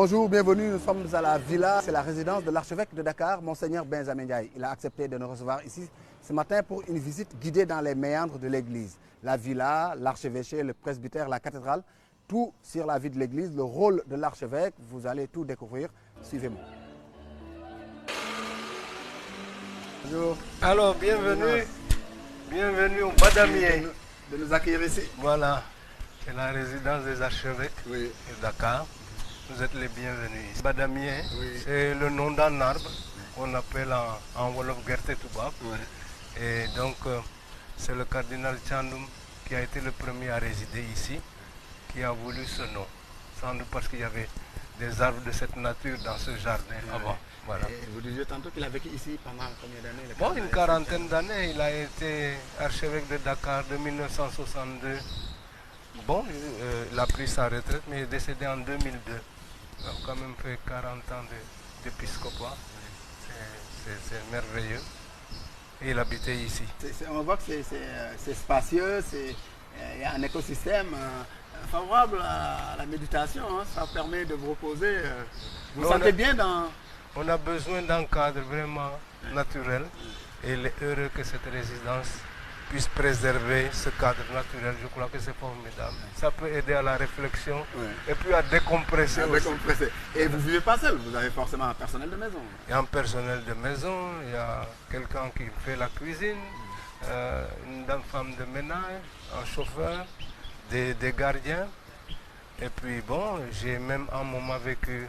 Bonjour, bienvenue, nous sommes à la villa, c'est la résidence de l'archevêque de Dakar, Monseigneur Benjamin Ndiaye. Il a accepté de nous recevoir ici ce matin pour une visite guidée dans les méandres de l'église. La villa, l'archevêché, le presbytère, la cathédrale, tout sur la vie de l'église, le rôle de l'archevêque, vous allez tout découvrir. Suivez-moi. Bonjour. Alors, bienvenue au Badamier. De nous accueillir ici. Voilà, c'est la résidence des archevêques Oui. de Dakar. Vous êtes les bienvenus ici. Badamier, Oui. c'est le nom d'un arbre qu'on appelle en Wolof Gerte Toubab. Oui. Et donc, c'est le cardinal Thiandoum qui a été le premier à résider ici, qui a voulu ce nom. Sans doute parce qu'il y avait des arbres de cette nature dans ce jardin avant. Voilà. Et vous disiez tantôt qu'il a vécu ici pendant combien d'années? Bon, une quarantaine d'années. Il a été archevêque de Dakar de 1962. Bon, il a pris sa retraite, mais il est décédé en 2002. Il a quand même fait 40 ans d'épiscopat. C'est merveilleux. Et il habitait ici. On voit que c'est spacieux, il y a un écosystème favorable à la méditation. Hein. Ça permet de vous reposer. Vous vous sentez bien dans... On a besoin d'un cadre vraiment naturel. Et il est heureux que cette résidence puisse préserver ce cadre naturel. Je crois que c'est formidable. Ça peut aider à la réflexion et puis à décompresser aussi. Et vous ne vivez pas seul, vous avez forcément un personnel de maison. Il y a un personnel de maison, il y a quelqu'un qui fait la cuisine, une femme de ménage, un chauffeur, des gardiens. Et puis bon, j'ai même un moment vécu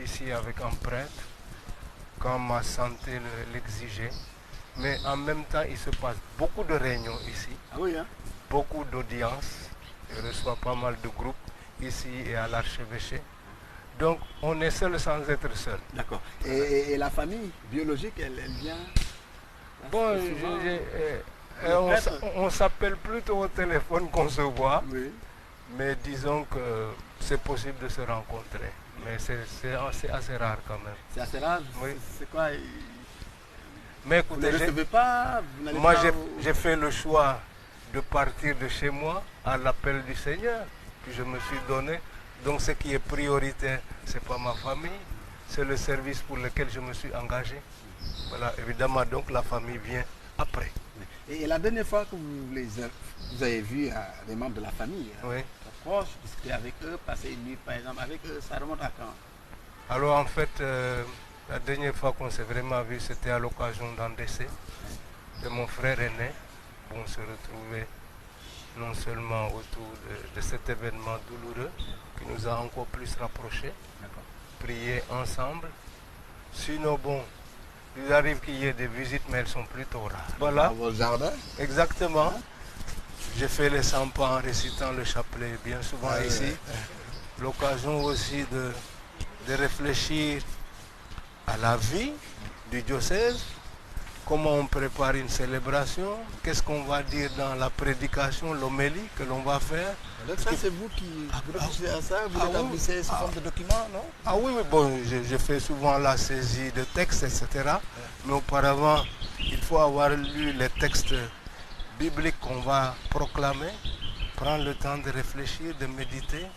ici avec un prêtre quand ma santé l'exigeait. Mais en même temps, il se passe beaucoup de réunions ici, Ah oui, hein? beaucoup d'audiences. Je reçois pas mal de groupes ici et à l'archevêché. Donc, on est seul sans être seul. D'accord. Et la famille biologique, elle vient? Bon, on s'appelle plutôt au téléphone qu'on se voit, Oui. mais disons que c'est possible de se rencontrer. Mais c'est assez rare quand même. C'est assez rare? Oui. C'est quoi? Mais Vous écoutez, ne recevez pas? Vous n'allez moi pas j'ai fait le choix de partir de chez moi à l'appel du Seigneur que je me suis donné. Donc ce qui est prioritaire, ce n'est pas ma famille, c'est le service pour lequel je me suis engagé. Voilà, évidemment, donc la famille vient après. Et la dernière fois que vous avez vu des membres de la famille, Oui. proches, discuter avec eux, passer une nuit par exemple avec eux, ça remonte à quand? Alors en fait, la dernière fois qu'on s'est vraiment vu, c'était à l'occasion d'un décès de mon frère aîné. Bon, on se retrouvait non seulement autour de cet événement douloureux qui nous a encore plus rapprochés, prier ensemble. Sinon, bon, il arrive qu'il y ait des visites, mais elles sont plutôt rares. Voilà. Dans votre jardin? Exactement. J'ai fait les 100 pas en récitant le chapelet bien souvent ici. L'occasion aussi de réfléchir à la vie du diocèse, comment on prépare une célébration, qu'est-ce qu'on va dire dans la prédication, l'homélie que l'on va faire. Donc ça c'est vous qui réfléchissez à ça, vous l'établissez sous forme de document, non? Ah oui, bon, je fais souvent la saisie de textes, etc. Mais auparavant, il faut avoir lu les textes bibliques qu'on va proclamer, prendre le temps de réfléchir, de méditer.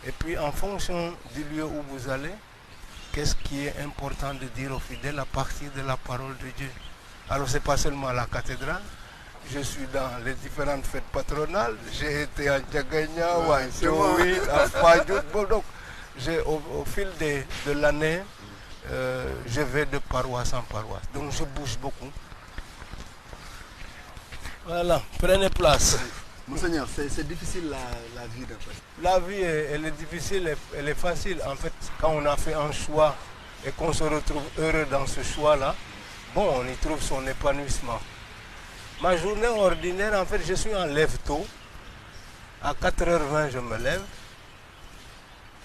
Et puis en fonction du lieu où vous allez, qu'est-ce qui est important de dire aux fidèles à partir de la parole de Dieu. Alors ce n'est pas seulement à la cathédrale, je suis dans les différentes fêtes patronales, j'ai été à Djagagna, à Djouil, à Fadjout. Bon, donc au fil de l'année, je vais de paroisse en paroisse, donc je bouge beaucoup. Voilà, prenez place. Monseigneur, c'est difficile la vie d'un prêtre. La vie, elle est difficile, elle est facile. En fait, quand on a fait un choix et qu'on se retrouve heureux dans ce choix-là, bon, on y trouve son épanouissement. Ma journée ordinaire, en fait, je suis en lève-tôt. À 4h20, je me lève.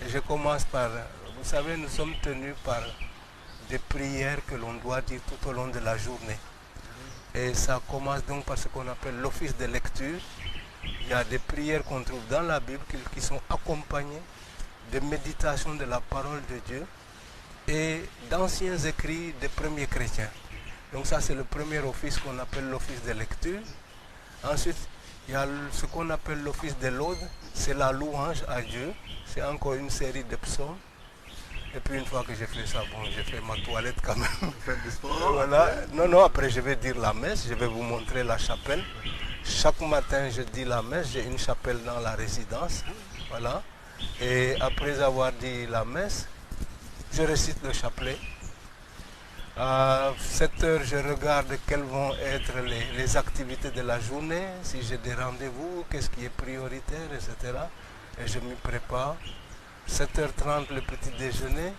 Et je commence par... Vous savez, nous sommes tenus par des prières que l'on doit dire tout au long de la journée. Et ça commence donc par ce qu'on appelle l'office de lecture. Il y a des prières qu'on trouve dans la Bible qui sont accompagnées de méditations de la parole de Dieu et d'anciens écrits des premiers chrétiens. Donc ça, c'est le premier office qu'on appelle l'office de lecture. Ensuite, il y a ce qu'on appelle l'office de l'aude, c'est la louange à Dieu. C'est encore une série de psaumes. Et puis une fois que j'ai fait ça, bon, j'ai fait ma toilette quand même. Vous faites du sport. Voilà. Non, non, après je vais dire la messe, je vais vous montrer la chapelle. Chaque matin, je dis la messe, j'ai une chapelle dans la résidence. Voilà. Et après avoir dit la messe, je récite le chapelet. À 7 heures, je regarde quelles vont être les activités de la journée, si j'ai des rendez-vous, qu'est-ce qui est prioritaire, etc. Et je m'y prépare. 7h30, le petit déjeuner.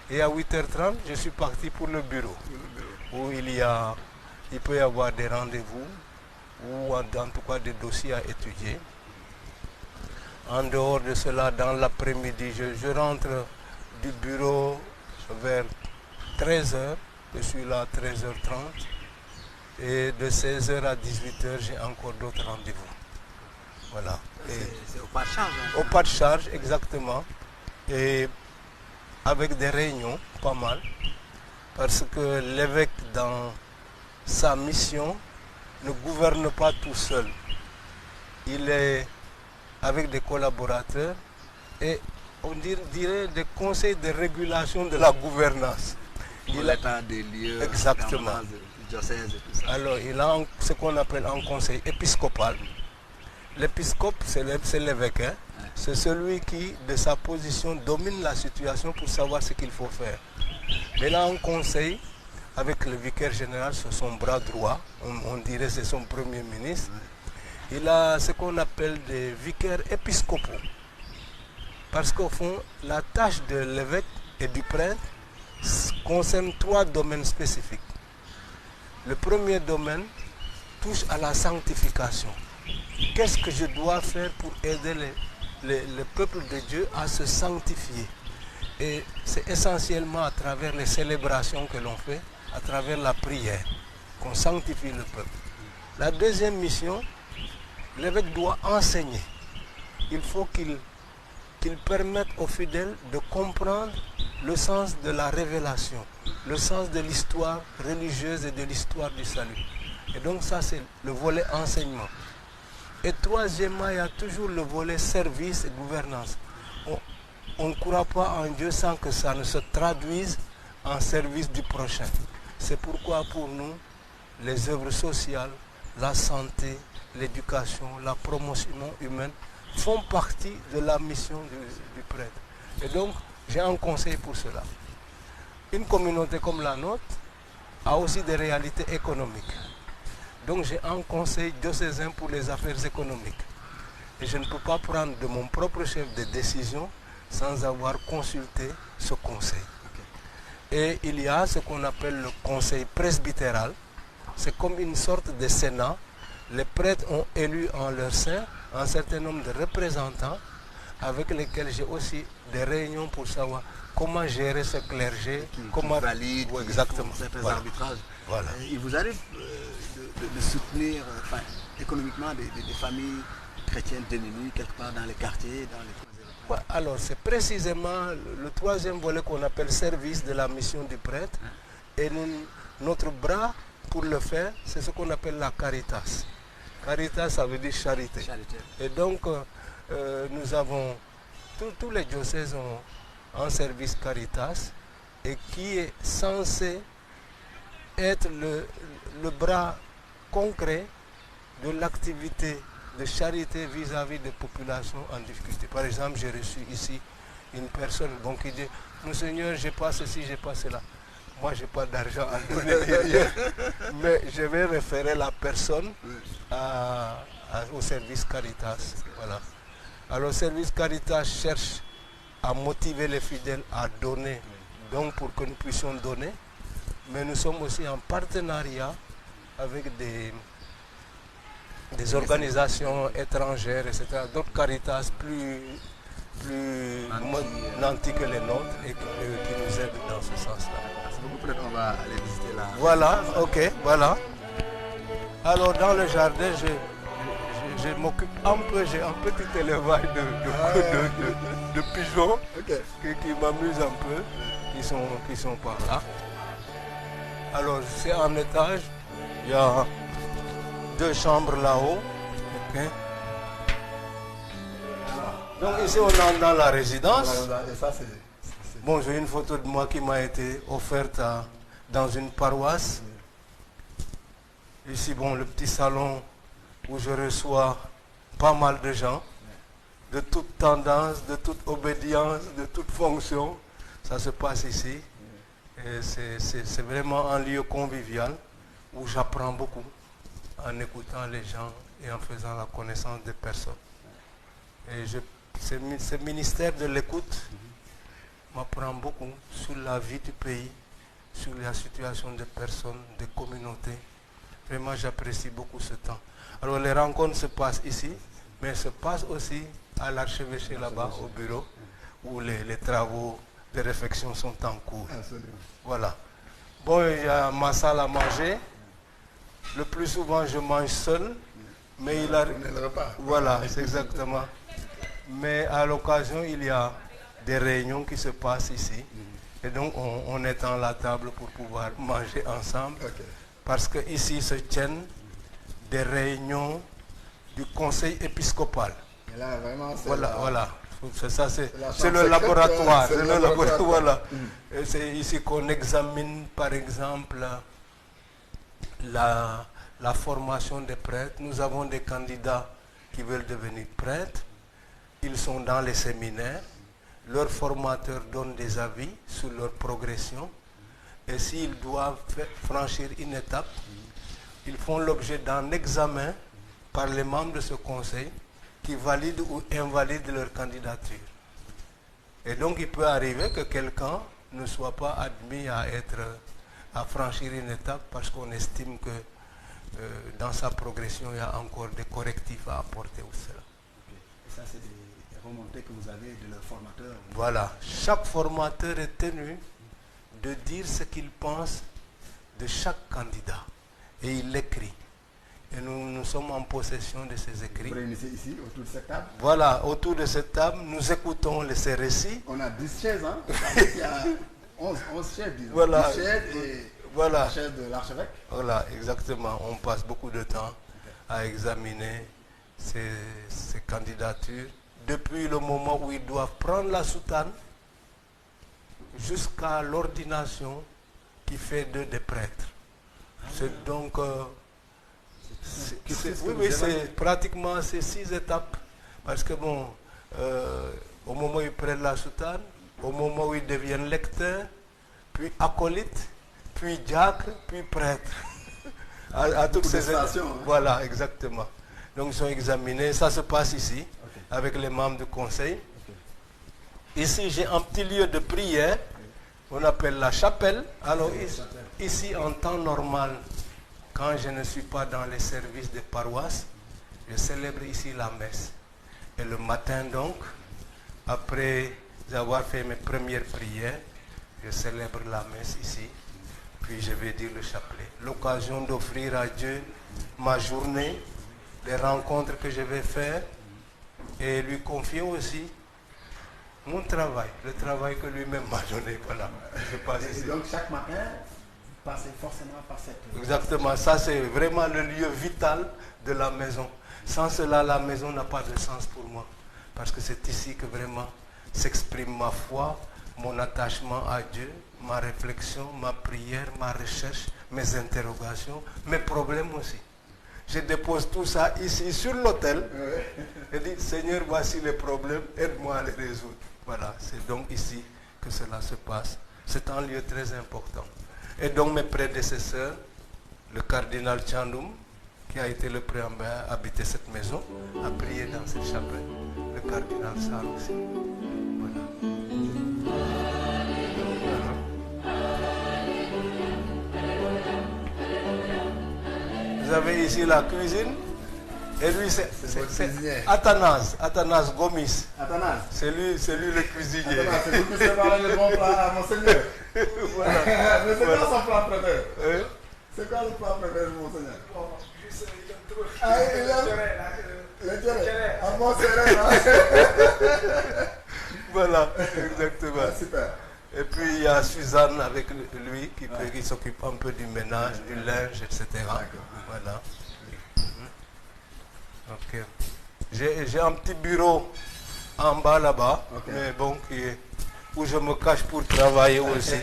Et à 8h30, je suis parti pour le bureau, où il peut y avoir des rendez-vous, ou en tout cas des dossiers à étudier. En dehors de cela, dans l'après-midi, je rentre du bureau vers 13h, je suis là à 13h30 et de 16h à 18h, j'ai encore d'autres rendez-vous. Voilà. C'est au pas de charge. Hein. Au pas de charge, exactement. Et avec des réunions, pas mal, parce que l'évêque, dans sa mission, ne gouverne pas tout seul. Il est avec des collaborateurs et on dirait des conseils de régulation de la gouvernance. Pour l'état des lieux, exactement. Diocèse et tout ça. Alors, il a ce qu'on appelle un conseil épiscopal. L'épiscope, c'est l'évêque. Hein? Ouais. C'est celui qui, de sa position, domine la situation pour savoir ce qu'il faut faire. Mais là, un conseil, avec le vicaire général, c'est son bras droit. On dirait que c'est son premier ministre. Ouais. Il a ce qu'on appelle des vicaires épiscopaux. Parce qu'au fond, la tâche de l'évêque et du prêtre concerne 3 domaines spécifiques. Le premier domaine touche à la sanctification. Qu'est-ce que je dois faire pour aider le peuple de Dieu à se sanctifier? Et c'est essentiellement à travers les célébrations que l'on fait, à travers la prière, qu'on sanctifie le peuple. La deuxième mission, l'évêque doit enseigner. Il faut qu'il permette aux fidèles de comprendre le sens de la révélation, le sens de l'histoire religieuse et de l'histoire du salut. Et donc ça, c'est le volet enseignement. Et troisièmement, il y a toujours le volet service et gouvernance. On ne croit pas en Dieu sans que ça ne se traduise en service du prochain. C'est pourquoi pour nous, les œuvres sociales, la santé, l'éducation, la promotion humaine font partie de la mission du prêtre. Et donc, j'ai un conseil pour cela. Une communauté comme la nôtre a aussi des réalités économiques. Donc, j'ai un conseil diocésain pour les affaires économiques. Et je ne peux pas prendre de mon propre chef de décision sans avoir consulté ce conseil. Et il y a ce qu'on appelle le conseil presbytéral. C'est comme une sorte de sénat. Les prêtres ont élu en leur sein un certain nombre de représentants avec lesquels j'ai aussi des réunions pour savoir comment gérer ce clergé, comment valide, exactement certains arbitrages. Voilà. Il vous arrive de soutenir économiquement des familles chrétiennes démunies quelque part dans les quartiers, dans les... Ouais, alors c'est précisément le troisième volet qu'on appelle service de la mission du prêtre. Et notre bras pour le faire, c'est ce qu'on appelle la caritas. Caritas, ça veut dire charité. Et donc, nous avons, tous les diocèses ont un service caritas et qui est censé être le bras concret de l'activité de charité vis-à-vis des populations en difficulté. Par exemple, j'ai reçu ici une personne qui dit « Monseigneur, j'ai pas ceci, j'ai pas cela ». Moi, je n'ai pas d'argent à donner, mais je vais référer la personne au service Caritas. Voilà. Alors, le service Caritas cherche à motiver les fidèles à donner, donc pour que nous puissions donner, mais nous sommes aussi en partenariat avec des organisations étrangères, etc. D'autres Caritas plus nantis que les nôtres et qui nous aident dans ce sens-là. Peut-être on va aller visiter là. Voilà, ok, voilà. Alors dans le jardin, je m'occupe un peu, j'ai un petit élevage de pigeons qui m'amusent un peu, qui sont par là. Alors c'est en étage, il y a 2 chambres là-haut. Okay. Donc ici on est dans la résidence. Et ça c'est Bon, j'ai une photo de moi qui m'a été offerte dans une paroisse. Ici, bon, le petit salon où je reçois pas mal de gens, de toute tendance, de toute obédience, de toute fonction. Ça se passe ici. Et c'est vraiment un lieu convivial où j'apprends beaucoup en écoutant les gens et en faisant la connaissance des personnes. Et ce ministère de l'écoute m'apprend beaucoup sur la vie du pays, sur la situation des personnes, des communautés. Vraiment, j'apprécie beaucoup ce temps. Alors, les rencontres se passent ici, mais se passent aussi à l'archevêché là-bas, au bureau, où les travaux de réflexion sont en cours. Absolument. Voilà. Bon, il y a ma salle à manger. Le plus souvent, je mange seul, mais il arrive. Voilà, c'est exactement. Mais à l'occasion, il y a des réunions qui se passent ici. Et donc, on étend la table pour pouvoir manger ensemble. Okay. Parce qu'ici se tiennent des réunions du conseil épiscopal. Et là, vraiment, voilà. C'est ça, c'est le laboratoire. C'est le laboratoire. Voilà. Et c'est ici qu'on examine, par exemple, la formation des prêtres. Nous avons des candidats qui veulent devenir prêtres. Ils sont dans les séminaires. Leurs formateurs donnent des avis sur leur progression. Et s'ils doivent franchir une étape, ils font l'objet d'un examen par les membres de ce conseil qui valident ou invalident leur candidature. Et donc il peut arriver que quelqu'un ne soit pas admis à franchir une étape parce qu'on estime que dans sa progression, il y a encore des correctifs à apporter ou cela. Et ça, c'est des remontées que vous avez de leurs formateurs. Voilà. Chaque formateur est tenu de dire ce qu'il pense de chaque candidat. Et il l'écrit. Et nous sommes en possession de ces écrits. Vous réunissez ici, autour de cette table? Voilà, autour de cette table, nous écoutons ces récits. On a 10 chaises, hein? Il y a 11 chaises, disons. Voilà. 10 chaises et voilà. la chaise de l'archevêque. Voilà, exactement. On passe beaucoup de temps à examiner ces candidatures. Depuis le moment où ils doivent prendre la soutane jusqu'à l'ordination qui fait d'eux des prêtres. C'est donc... oui, c'est pratiquement ces 6 étapes. Parce que bon, au moment où ils prennent la soutane, au moment où ils deviennent lecteurs, puis acolytes, puis diacres, puis prêtres. à toutes ces étapes. Voilà, exactement. Donc ils sont examinés. Ça se passe ici, avec les membres du conseil. Ici, j'ai un petit lieu de prière, on appelle la chapelle. Alors ici, en temps normal, quand je ne suis pas dans les services des paroisses, je célèbre ici la messe. Et le matin donc, après avoir fait mes premières prières, je célèbre la messe ici. Puis je vais dire le chapelet. L'occasion d'offrir à Dieu ma journée, les rencontres que je vais faire, et lui confier aussi mon travail, le travail que lui-même m'a donné. Voilà. Je passe ici. Et donc chaque matin, vous passez forcément par cette... Exactement, ça c'est vraiment le lieu vital de la maison. Sans cela, la maison n'a pas de sens pour moi. Parce que c'est ici que vraiment s'exprime ma foi, mon attachement à Dieu, ma réflexion, ma prière, ma recherche, mes interrogations, mes problèmes aussi. Je dépose tout ça ici sur l'autel et dis, Seigneur, voici les problèmes, aide-moi à les résoudre. Voilà, c'est donc ici que cela se passe. C'est un lieu très important. Et donc mes prédécesseurs, le cardinal Tchandoum, qui a été le premier à habiter cette maison, a prié dans cette chapelle. Le cardinal Sarr aussi. Voilà. Vous avez ici la cuisine. Et lui, c'est Athanase Gomis. Athanase. C'est lui le cuisinier. Athanase, c'est vous qui préparez le bon plat à Monseigneur. Voilà. Mais c'est quoi son plat préféré? C'est quoi le plat préféré de Monseigneur? Ah, il aime le tchéré. Ah bon, c'est vrai. Voilà, exactement. Ah, super. Et puis il y a Suzanne avec lui qui s'occupe un peu du ménage, du linge, etc. Voilà. Okay. J'ai un petit bureau en bas là-bas, mais bon, où je me cache pour travailler aussi.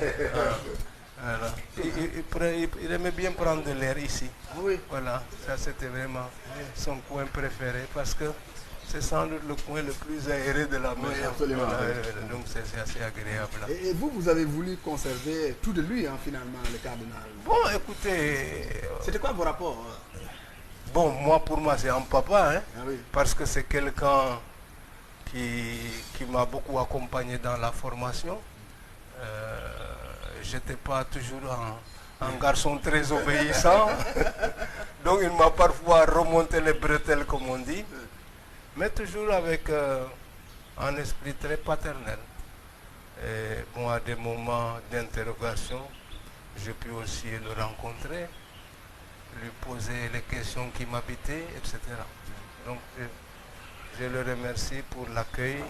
Voilà. Il aimait bien prendre de l'air ici. Ah oui. Voilà, ça c'était vraiment son coin préféré parce que c'est sans doute le coin le plus aéré de la maison. Oui, absolument. Donc c'est assez agréable. Et vous, vous avez voulu conserver tout de lui, hein, finalement, le cardinal. Bon, écoutez. C'était quoi vos rapports? Bon, moi, pour moi, c'est un papa, hein, Ah oui. parce que c'est quelqu'un qui m'a beaucoup accompagné dans la formation. Je n'étais pas toujours un garçon très obéissant, donc il m'a parfois remonté les bretelles, comme on dit, mais toujours avec un esprit très paternel. Et bon, à des moments d'interrogation, j'ai pu aussi le rencontrer, lui poser les questions qui m'habitaient, etc. Donc, je le remercie pour l'accueil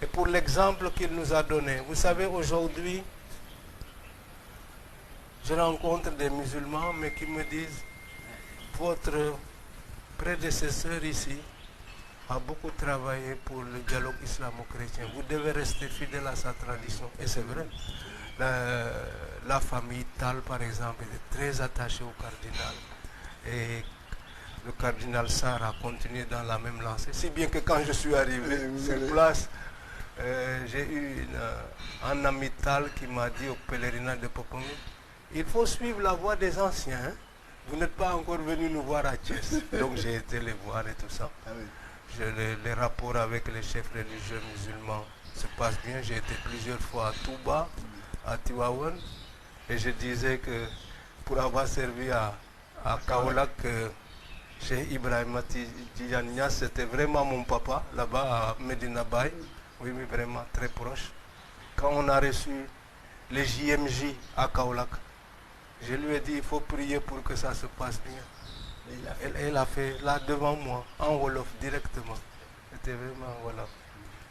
et pour l'exemple qu'il nous a donné. Vous savez, aujourd'hui, je rencontre des musulmans, mais qui me disent, votre prédécesseur ici a beaucoup travaillé pour le dialogue islamo-chrétien. Vous devez rester fidèle à sa tradition. Et c'est vrai. La famille Tal, par exemple, était très attachée au cardinal. Et le cardinal Sarr a continué dans la même lancée. Si bien que quand je suis arrivé sur place, j'ai eu un ami Tal qui m'a dit au pèlerinage de Popongi, il faut suivre la voie des anciens. Hein? Vous n'êtes pas encore venu nous voir à Thiès. Donc j'ai été les voir et tout ça. Ah oui. Les rapports avec les chefs religieux musulmans se passent bien. J'ai été plusieurs fois à Touba, à Tivaouane. Et je disais que pour avoir servi à Kaolack, chez Ibrahim Tidjania, c'était vraiment mon papa, là-bas à Medina Bay. Oui, mais vraiment très proche. Quand on a reçu les JMJ à Kaolack, je lui ai dit, il faut prier pour que ça se passe bien. Elle a fait là devant moi, en Wolof, directement. C'était vraiment, voilà.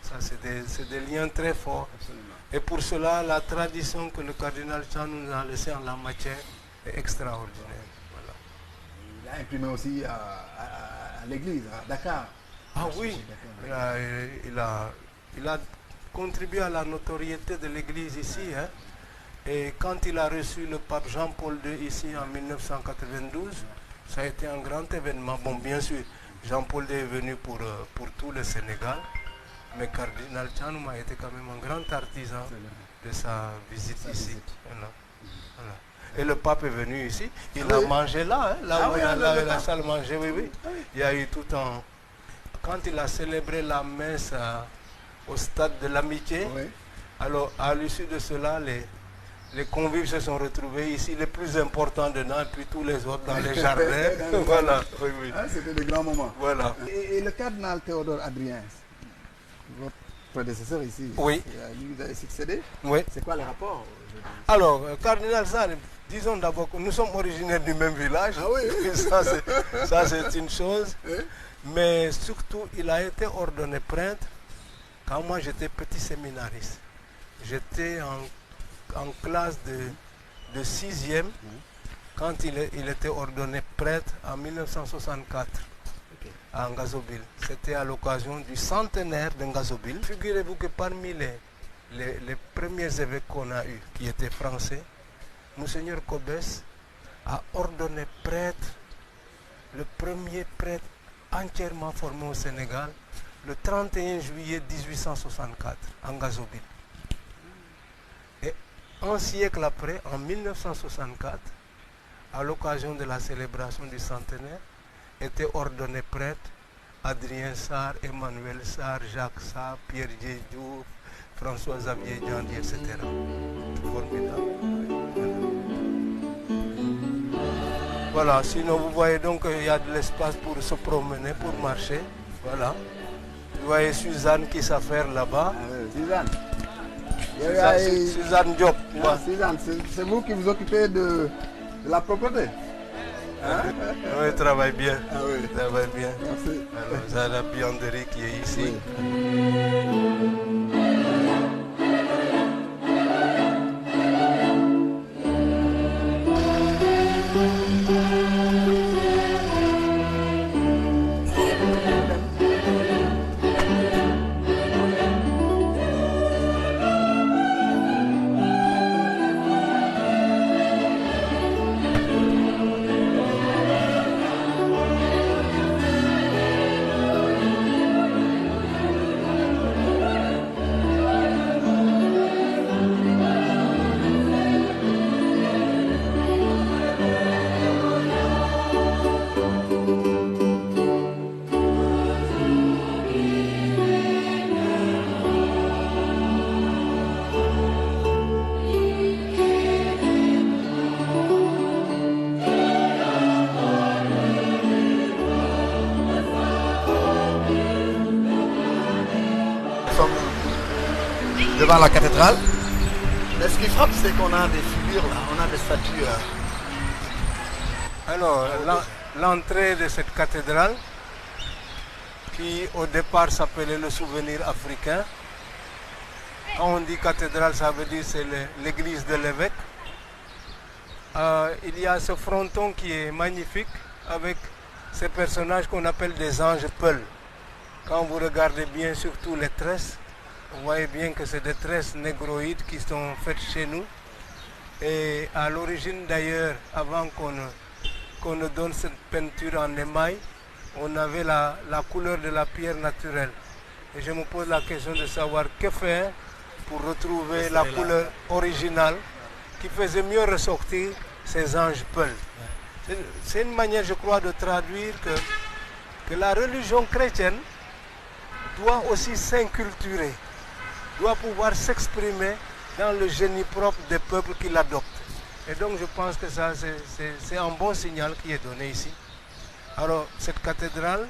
Ça, c'est des liens très forts. Absolument. Et pour cela, la tradition que le cardinal Chan nous a laissée en la matière est extraordinaire. Voilà. Il a imprimé aussi à l'église, à Dakar. Ah oui, il a contribué à la notoriété de l'église ici. Hein. Et quand il a reçu le pape Jean-Paul II ici en 1992, ça a été un grand événement. Bon, bien sûr, Jean-Paul II est venu pour tout le Sénégal, mais Cardinal Thianoum a été quand même un grand artisan de sa visite ici. Voilà. Voilà. Et le pape est venu ici, il a mangé là, hein, là où il y a la salle manger, oui. Il y a eu tout un... Quand il a célébré la messe au stade de l'amitié, alors à l'issue de cela, les convives se sont retrouvés ici, les plus importants dedans, et puis tous les autres dans les jardins. Voilà. Oui. Ah, c'était des grands moments. Voilà. Et le cardinal Théodore Adrien, votre prédécesseur ici, oui. Lui vous avez succédé. Oui. C'est quoi le rapport? Alors, cardinal Sarr, disons d'abord que nous sommes originaires du même village. Ah oui. Ça c'est une chose. Mais surtout, il a été ordonné prêtre quand moi j'étais petit séminariste. J'étais en classe de 6e quand il était ordonné prêtre en 1964 à Ngazobil. C'était à l'occasion du centenaire de Ngazobil. Figurez-vous que parmi les premiers évêques qu'on a eus, qui étaient français, Monseigneur Kobès a ordonné prêtre, le premier prêtre entièrement formé au Sénégal, le 31 juillet 1864 à Ngazobil. Et un siècle après, en 1964, à l'occasion de la célébration du centenaire, étaient ordonnés prêtres Adrien Sarr, Emmanuel Sarr, Jacques Sarr, Pierre Djedjou, François Xavier Diandi, etc. Formidable. Voilà, sinon vous voyez donc qu'il y a de l'espace pour se promener, pour marcher. Voilà. Vous voyez Suzanne qui s'affaire là-bas. Suzanne Diop. Suzanne, c'est vous qui vous occupez de la propreté. Hein? Oui, il travaille bien. Ah oui. Il travaille bien. Merci. Alors, vous avez la buanderie qui est ici. Oui. devant la cathédrale. Mais ce qui frappe, c'est qu'on a des figures là, on a des statues. Alors, l'entrée de cette cathédrale, qui au départ s'appelait le Souvenir africain. Quand on dit cathédrale, ça veut dire c'est l'église de l'évêque. Il y a ce fronton qui est magnifique avec ces personnages qu'on appelle des anges peuls. Quand vous regardez bien surtout les tresses, vous voyez bien que c'est des tresses négroïdes qui sont faites chez nous. Et à l'origine d'ailleurs, avant qu'on ne donne cette peinture en émail, on avait la couleur de la pierre naturelle. Et je me pose la question de savoir que faire pour retrouver la couleur originale qui faisait mieux ressortir ces anges peuls. C'est une manière, je crois, de traduire que la religion chrétienne doit aussi s'inculturer, doit pouvoir s'exprimer dans le génie propre des peuples qui l'adoptent. Et donc je pense que ça, c'est un bon signal qui est donné ici. Alors, cette cathédrale,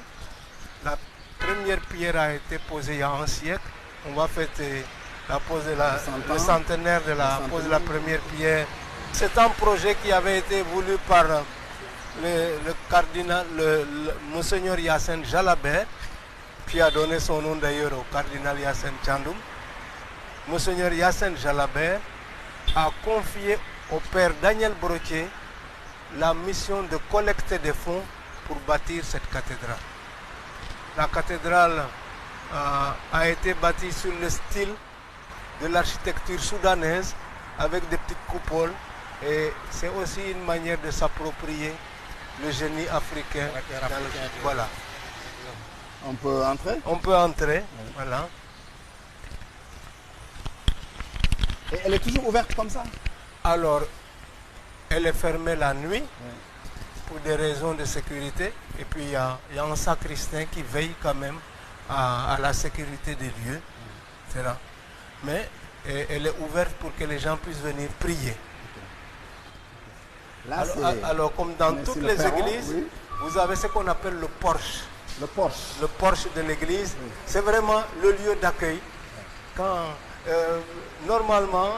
la première pierre a été posée il y a un siècle. On va fêter le centenaire de la pose de la première pierre. C'est un projet qui avait été voulu par le cardinal, Monseigneur Hyacinthe Jalabert, qui a donné son nom d'ailleurs au cardinal Hyacinthe Thiandoum. Monseigneur Hyacinthe Jalabert a confié au père Daniel Brottier la mission de collecter des fonds pour bâtir cette cathédrale. La cathédrale a été bâtie sur le style de l'architecture soudanaise avec des petites coupoles, et c'est aussi une manière de s'approprier le génie africain. Voilà. On peut entrer? On peut entrer, voilà. Et elle est toujours ouverte comme ça? Alors, elle est fermée la nuit pour des raisons de sécurité. Et puis, il y a un sacristain qui veille quand même à la sécurité des lieux. C'est là. Mais elle est ouverte pour que les gens puissent venir prier. Là, alors, comme dans toutes les églises, vous avez ce qu'on appelle le porche. Le porche. Le porche de l'église, c'est vraiment le lieu d'accueil. Quand normalement,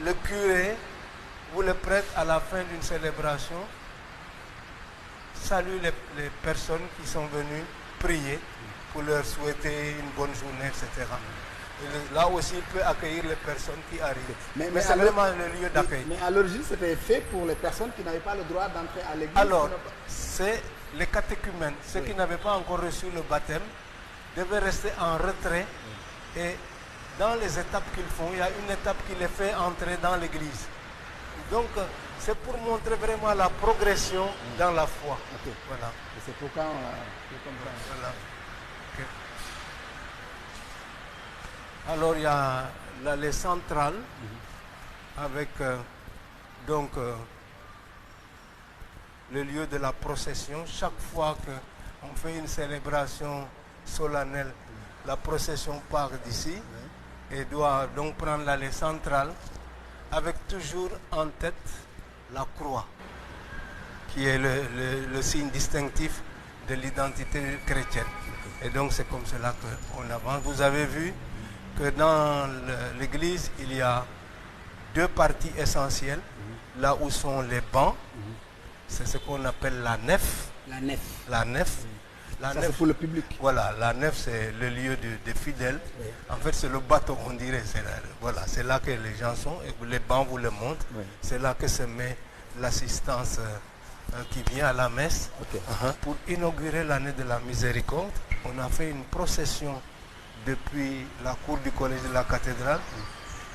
le curé ou le prêtre, à la fin d'une célébration, salue les personnes qui sont venues prier pour leur souhaiter une bonne journée, etc. Et là aussi, il peut accueillir les personnes qui arrivent. Mais c'est vraiment le lieu d'accueil. Mais à l'origine, c'était fait pour les personnes qui n'avaient pas le droit d'entrer à l'église. Alors, c'est les catéchumènes, ceux qui n'avaient pas encore reçu le baptême, devaient rester en retrait. Et dans les étapes qu'ils font, il y a une étape qui les fait entrer dans l'église. Donc, c'est pour montrer vraiment la progression dans la foi. Okay. Voilà. C'est pourquoi on comprend. Voilà. Okay. Alors, il y a l'allée centrale avec le lieu de la procession. Chaque fois qu'on fait une célébration solennelle, la procession part d'ici et doit donc prendre l'allée centrale avec toujours en tête la croix, qui est le signe distinctif de l'identité chrétienne. Et donc c'est comme cela qu'on avance. Vous avez vu que dans l'église, il y a deux parties essentielles, là où sont les bancs, c'est ce qu'on appelle la nef. La nef. La nef. Ça, c'est pour le public. Voilà, la nef, c'est le lieu des fidèles. Oui. En fait, c'est le bateau, on dirait. Voilà, c'est là que les gens sont. Et les bancs vous le montrent. Oui. C'est là que se met l'assistance qui vient à la messe. Okay. Pour inaugurer l'année de la miséricorde, on a fait une procession depuis la cour du collège de la cathédrale.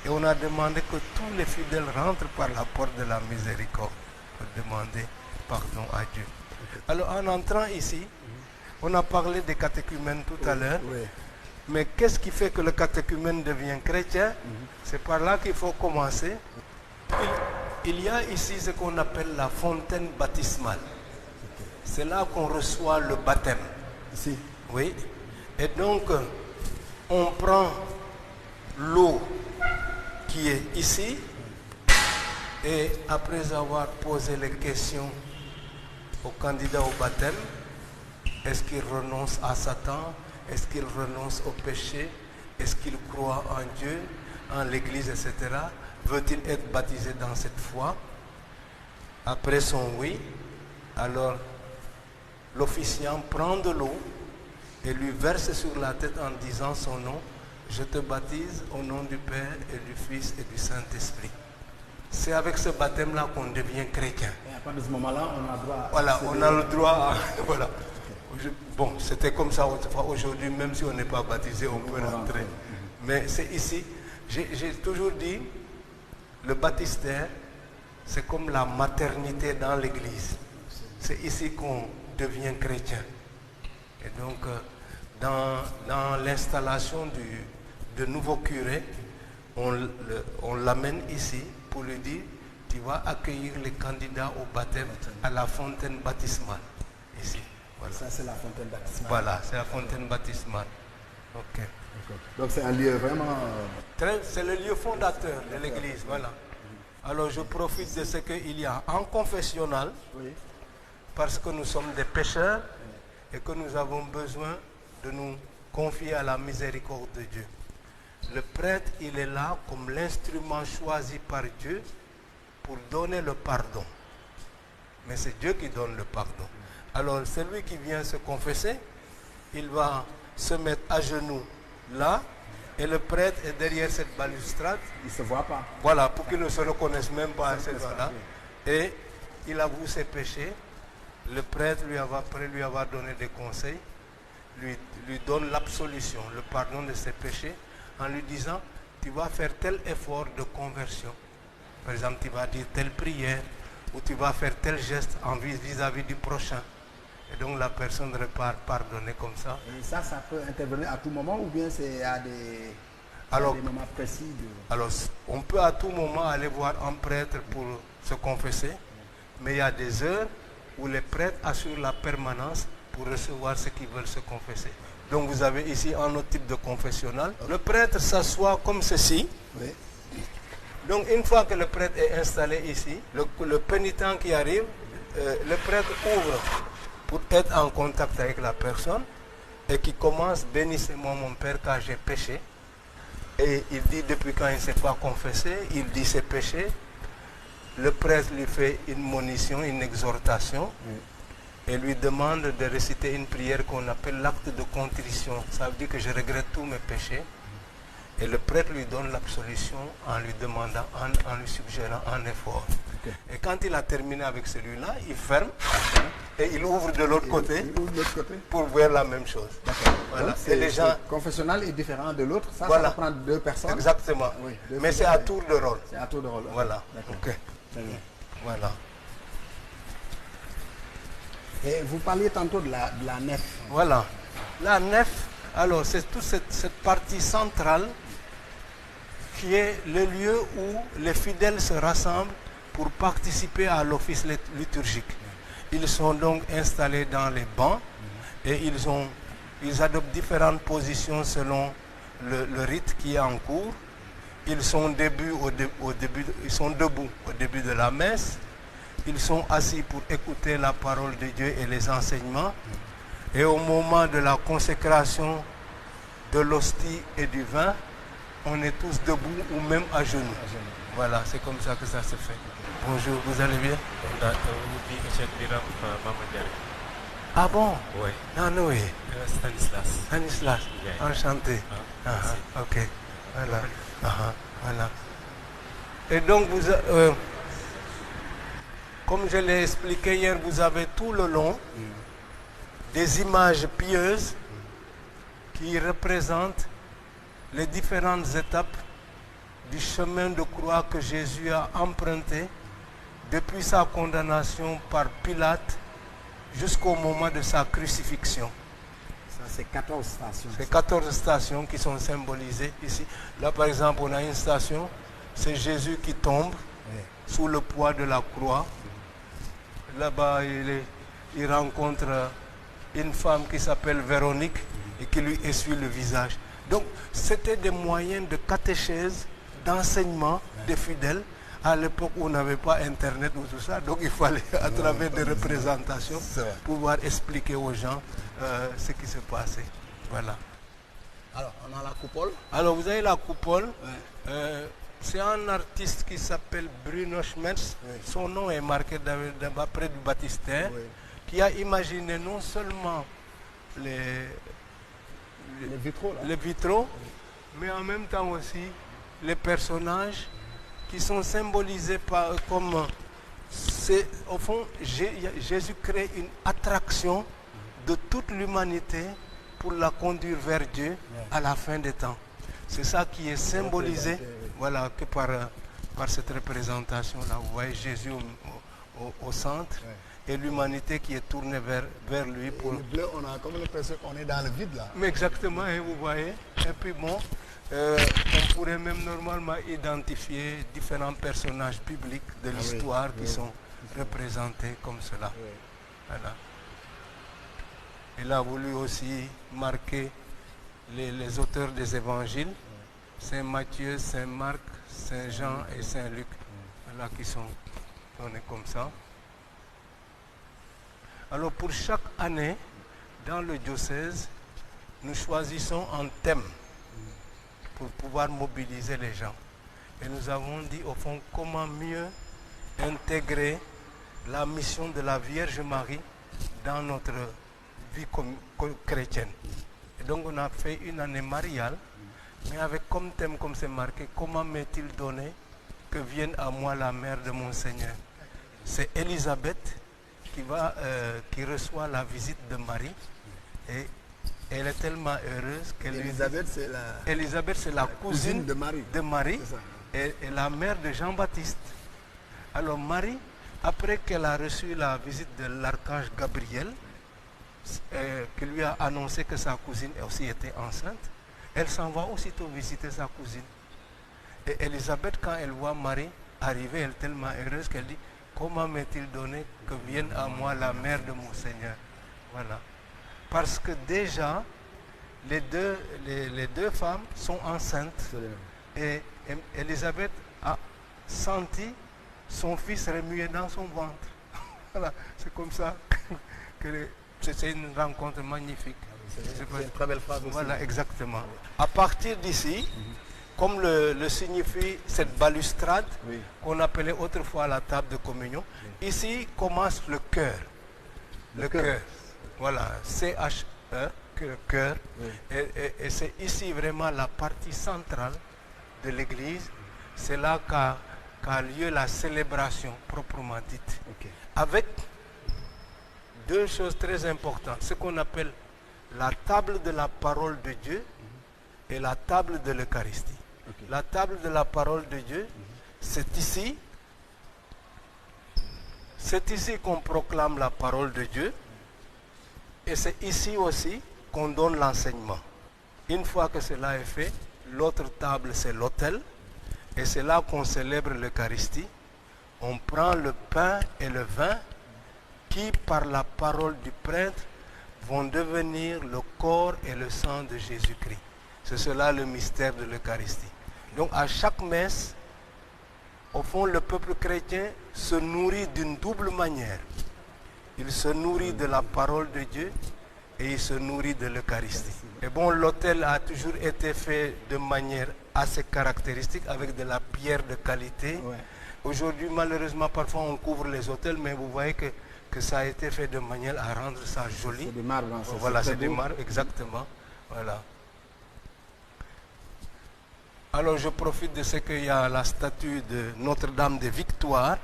Et on a demandé que tous les fidèles rentrent par la porte de la miséricorde pour demander pardon à Dieu. Okay. Alors, en entrant ici, on a parlé des catéchumènes tout à l'heure, mais qu'est-ce qui fait que le catéchumène devient chrétien? C'est par là qu'il faut commencer. Il y a ici ce qu'on appelle la fontaine baptismale. C'est là qu'on reçoit le baptême. Ici. Oui. Et donc, on prend l'eau qui est ici, et après avoir posé les questions au candidat au baptême, est-ce qu'il renonce à Satan? Est-ce qu'il renonce au péché? Est-ce qu'il croit en Dieu? en l'église, etc. Veut-il être baptisé dans cette foi? Après son oui, alors l'officiant prend de l'eau et lui verse sur la tête en disant son nom. Je te baptise au nom du Père et du Fils et du Saint-Esprit. C'est avec ce baptême-là qu'on devient chrétien. Et à partir de ce moment-là, on a droit à... Voilà, on a le droit à... Voilà. Bon, c'était comme ça autrefois. Aujourd'hui, même si on n'est pas baptisé, on peut rentrer. Mais c'est ici. J'ai toujours dit, le baptistère, c'est comme la maternité dans l'église. C'est ici qu'on devient chrétien. Et donc, dans l'installation de nouveaux curés, on l'amène ici pour lui dire, tu vas accueillir les candidats au baptême à la fontaine baptismale. Ici. Voilà. Ça, c'est la fontaine baptismale. Voilà, c'est la fontaine baptismale. Ok. Donc, c'est un lieu vraiment... C'est le lieu fondateur de l'église. Voilà. Alors, je profite de ce qu'il y a en confessionnal, parce que nous sommes des pécheurs et que nous avons besoin de nous confier à la miséricorde de Dieu. Le prêtre, il est là comme l'instrument choisi par Dieu pour donner le pardon. Mais c'est Dieu qui donne le pardon. Alors, celui qui vient se confesser, il va se mettre à genoux là, et le prêtre est derrière cette balustrade. Il ne se voit pas. Voilà, pour qu'il ne se reconnaisse même pas à cette fois-là. Et il avoue ses péchés. Le prêtre, après lui avoir donné des conseils, lui donne l'absolution, le pardon de ses péchés, en lui disant, tu vas faire tel effort de conversion. Par exemple, tu vas dire telle prière, ou tu vas faire tel geste vis-à-vis du prochain. Et donc la personne repart pardonnée comme ça. Et ça peut intervenir à tout moment ou bien c'est à des moments précis Alors, on peut à tout moment aller voir un prêtre pour se confesser, mais il y a des heures où les prêtres assurent la permanence pour recevoir ceux qui veulent se confesser. Donc vous avez ici un autre type de confessionnal. Le prêtre s'assoit comme ceci. Oui. Donc une fois que le prêtre est installé ici, le pénitent qui arrive, le prêtre ouvre pour être en contact avec la personne et qui commence, bénissez-moi mon Père car j'ai péché. Et il dit depuis quand il ne s'est pas confessé, il dit ses péchés. Le prêtre lui fait une monition, une exhortation et lui demande de réciter une prière qu'on appelle l'acte de contrition. Ça veut dire que je regrette tous mes péchés. Et le prêtre lui donne l'absolution en lui demandant, en lui suggérant un effort. Et quand il a terminé avec celui-là, il ferme et il ouvre de l'autre côté pour voir la même chose. Voilà. Et les gens... Le confessionnal est différent de l'autre. Ça, voilà. Ça prend deux personnes. Exactement. Oui, mais c'est à tour de rôle. C'est à tour de rôle. Voilà. Okay. Très bien. Voilà. Et vous parliez tantôt de la nef. Voilà. La nef, alors c'est toute cette partie centrale qui est le lieu où les fidèles se rassemblent pour participer à l'office liturgique. Ils sont donc installés dans les bancs et ils adoptent différentes positions selon le rite qui est en cours. Ils sont debout au début de la messe. Ils sont assis pour écouter la parole de Dieu et les enseignements. Et au moment de la consécration de l'hostie et du vin, on est tous debout ou même à genoux. Voilà, c'est comme ça que ça se fait. Bonjour, vous allez bien? Ah bon? Oui. Ah oui. Stanislas. Stanislas, Yeah. enchanté. Merci. Ok, voilà. Voilà. Et donc, comme je l'ai expliqué hier, vous avez tout le long des images pieuses qui représentent les différentes étapes du chemin de croix que Jésus a emprunté depuis sa condamnation par Pilate jusqu'au moment de sa crucifixion. Ça, c'est 14 stations. C'est 14 stations qui sont symbolisées ici. Là, par exemple, on a une station, c'est Jésus qui tombe sous le poids de la croix. Là-bas, il rencontre une femme qui s'appelle Véronique et qui lui essuie le visage. Donc, c'était des moyens de catéchèse, d'enseignement des fidèles à l'époque où on n'avait pas Internet ou tout ça. Donc, il fallait, à travers des représentations, pouvoir expliquer aux gens ce qui se passait. Voilà. Alors, on a la coupole. Alors, vous avez la coupole. Ouais. C'est un artiste qui s'appelle Bruno Schmetz. Oui. Son nom est marqué près du baptistère. Oui. Qui a imaginé non seulement les vitraux, là. les vitraux, mais en même temps aussi les personnages qui sont symbolisés comme c'est au fond Jésus crée une attraction de toute l'humanité pour la conduire vers Dieu à la fin des temps. C'est ça qui est symbolisé, voilà, que par cette représentation là. Vous voyez Jésus au centre. Et l'humanité qui est tournée vers lui. Pour... Le bleu, on a comme l'impression qu'on est dans le vide là. Mais exactement, hein, vous voyez. Et puis bon, on pourrait même normalement identifier différents personnages bibliques de l'histoire qui sont représentés comme cela. Oui. Voilà. Il a voulu aussi marquer les auteurs des évangiles, Saint Matthieu, Saint Marc, Saint Jean et Saint Luc, voilà, qui sont donnés comme ça. Alors pour chaque année, dans le diocèse, nous choisissons un thème pour pouvoir mobiliser les gens. Et nous avons dit au fond comment mieux intégrer la mission de la Vierge Marie dans notre vie chrétienne. Et donc on a fait une année mariale, mais avec comme thème, comme c'est marqué, comment m'est-il donné que vienne à moi la mère de mon Seigneur. C'est Élisabeth qui reçoit la visite de Marie et elle est tellement heureuse qu'elle Élisabeth, c'est la cousine de Marie, et la mère de Jean-Baptiste. Alors Marie, après qu'elle a reçu la visite de l'archange Gabriel, qui lui a annoncé que sa cousine aussi était enceinte, elle s'en va aussitôt visiter sa cousine. Et Élisabeth, quand elle voit Marie arriver, elle est tellement heureuse qu'elle dit: comment m'est-il donné que vienne à moi la mère de mon Seigneur? Voilà. Parce que déjà, les deux femmes sont enceintes. Et Élisabeth a senti son fils remuer dans son ventre. Voilà. C'est comme ça que c'est une rencontre magnifique. C'est une très belle phrase aussi. Voilà, exactement. À partir d'ici, comme le signifie cette balustrade qu'on appelait autrefois la table de communion, ici commence le cœur. Le cœur. Voilà, C-H-E, cœur. Et c'est ici vraiment la partie centrale de l'église. C'est là qu'a lieu la célébration proprement dite. Avec deux choses très importantes. Ce qu'on appelle la table de la parole de Dieu et la table de l'Eucharistie. La table de la parole de Dieu, c'est ici. C'est ici qu'on proclame la parole de Dieu. Et c'est ici aussi qu'on donne l'enseignement. Une fois que cela est fait, l'autre table, c'est l'autel. Et c'est là qu'on célèbre l'Eucharistie. On prend le pain et le vin qui, par la parole du prêtre, vont devenir le corps et le sang de Jésus-Christ. C'est cela le mystère de l'Eucharistie. Donc à chaque messe, au fond, le peuple chrétien se nourrit d'une double manière. Il se nourrit de la parole de Dieu et il se nourrit de l'Eucharistie. Et bon, l'autel a toujours été fait de manière assez caractéristique, avec de la pierre de qualité. Aujourd'hui, malheureusement, parfois on couvre les autels, mais vous voyez que ça a été fait de manière à rendre ça joli. C'est du marbre. Voilà, c'est du marbre, exactement. Voilà. Alors je profite de ce qu'il y a la statue de Notre-Dame de Victoire,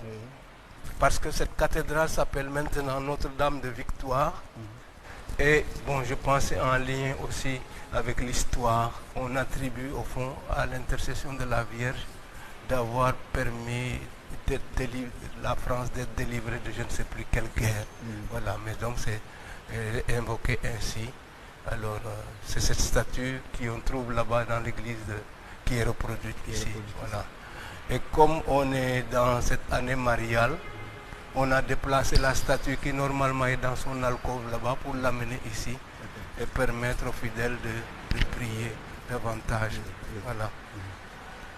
parce que cette cathédrale s'appelle maintenant Notre-Dame de Victoire. Et bon, je pensais en lien aussi avec l'histoire. On attribue au fond à l'intercession de la Vierge d'avoir permis la France d'être délivrée de je ne sais plus quelle guerre. Voilà, mais donc c'est invoqué ainsi. Alors c'est cette statue qu'on trouve là-bas dans l'église qui est reproduite ici. Voilà. Et comme on est dans cette année mariale, on a déplacé la statue qui normalement est dans son alcôve là-bas pour l'amener ici et permettre aux fidèles de prier davantage. Voilà.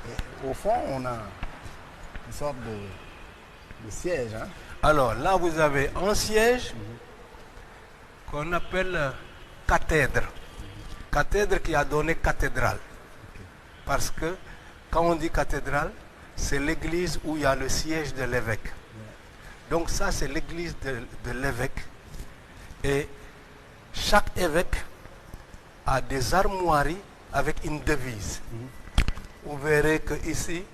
Et au fond, on a une sorte de siège. Hein? Alors là, vous avez un siège qu'on appelle cathèdre. cathèdre qui a donné cathédrale. Parce que quand on dit cathédrale, c'est l'église où il y a le siège de l'évêque. Donc ça, c'est l'église de l'évêque. Et chaque évêque a des armoiries avec une devise. Vous verrez qu'ici,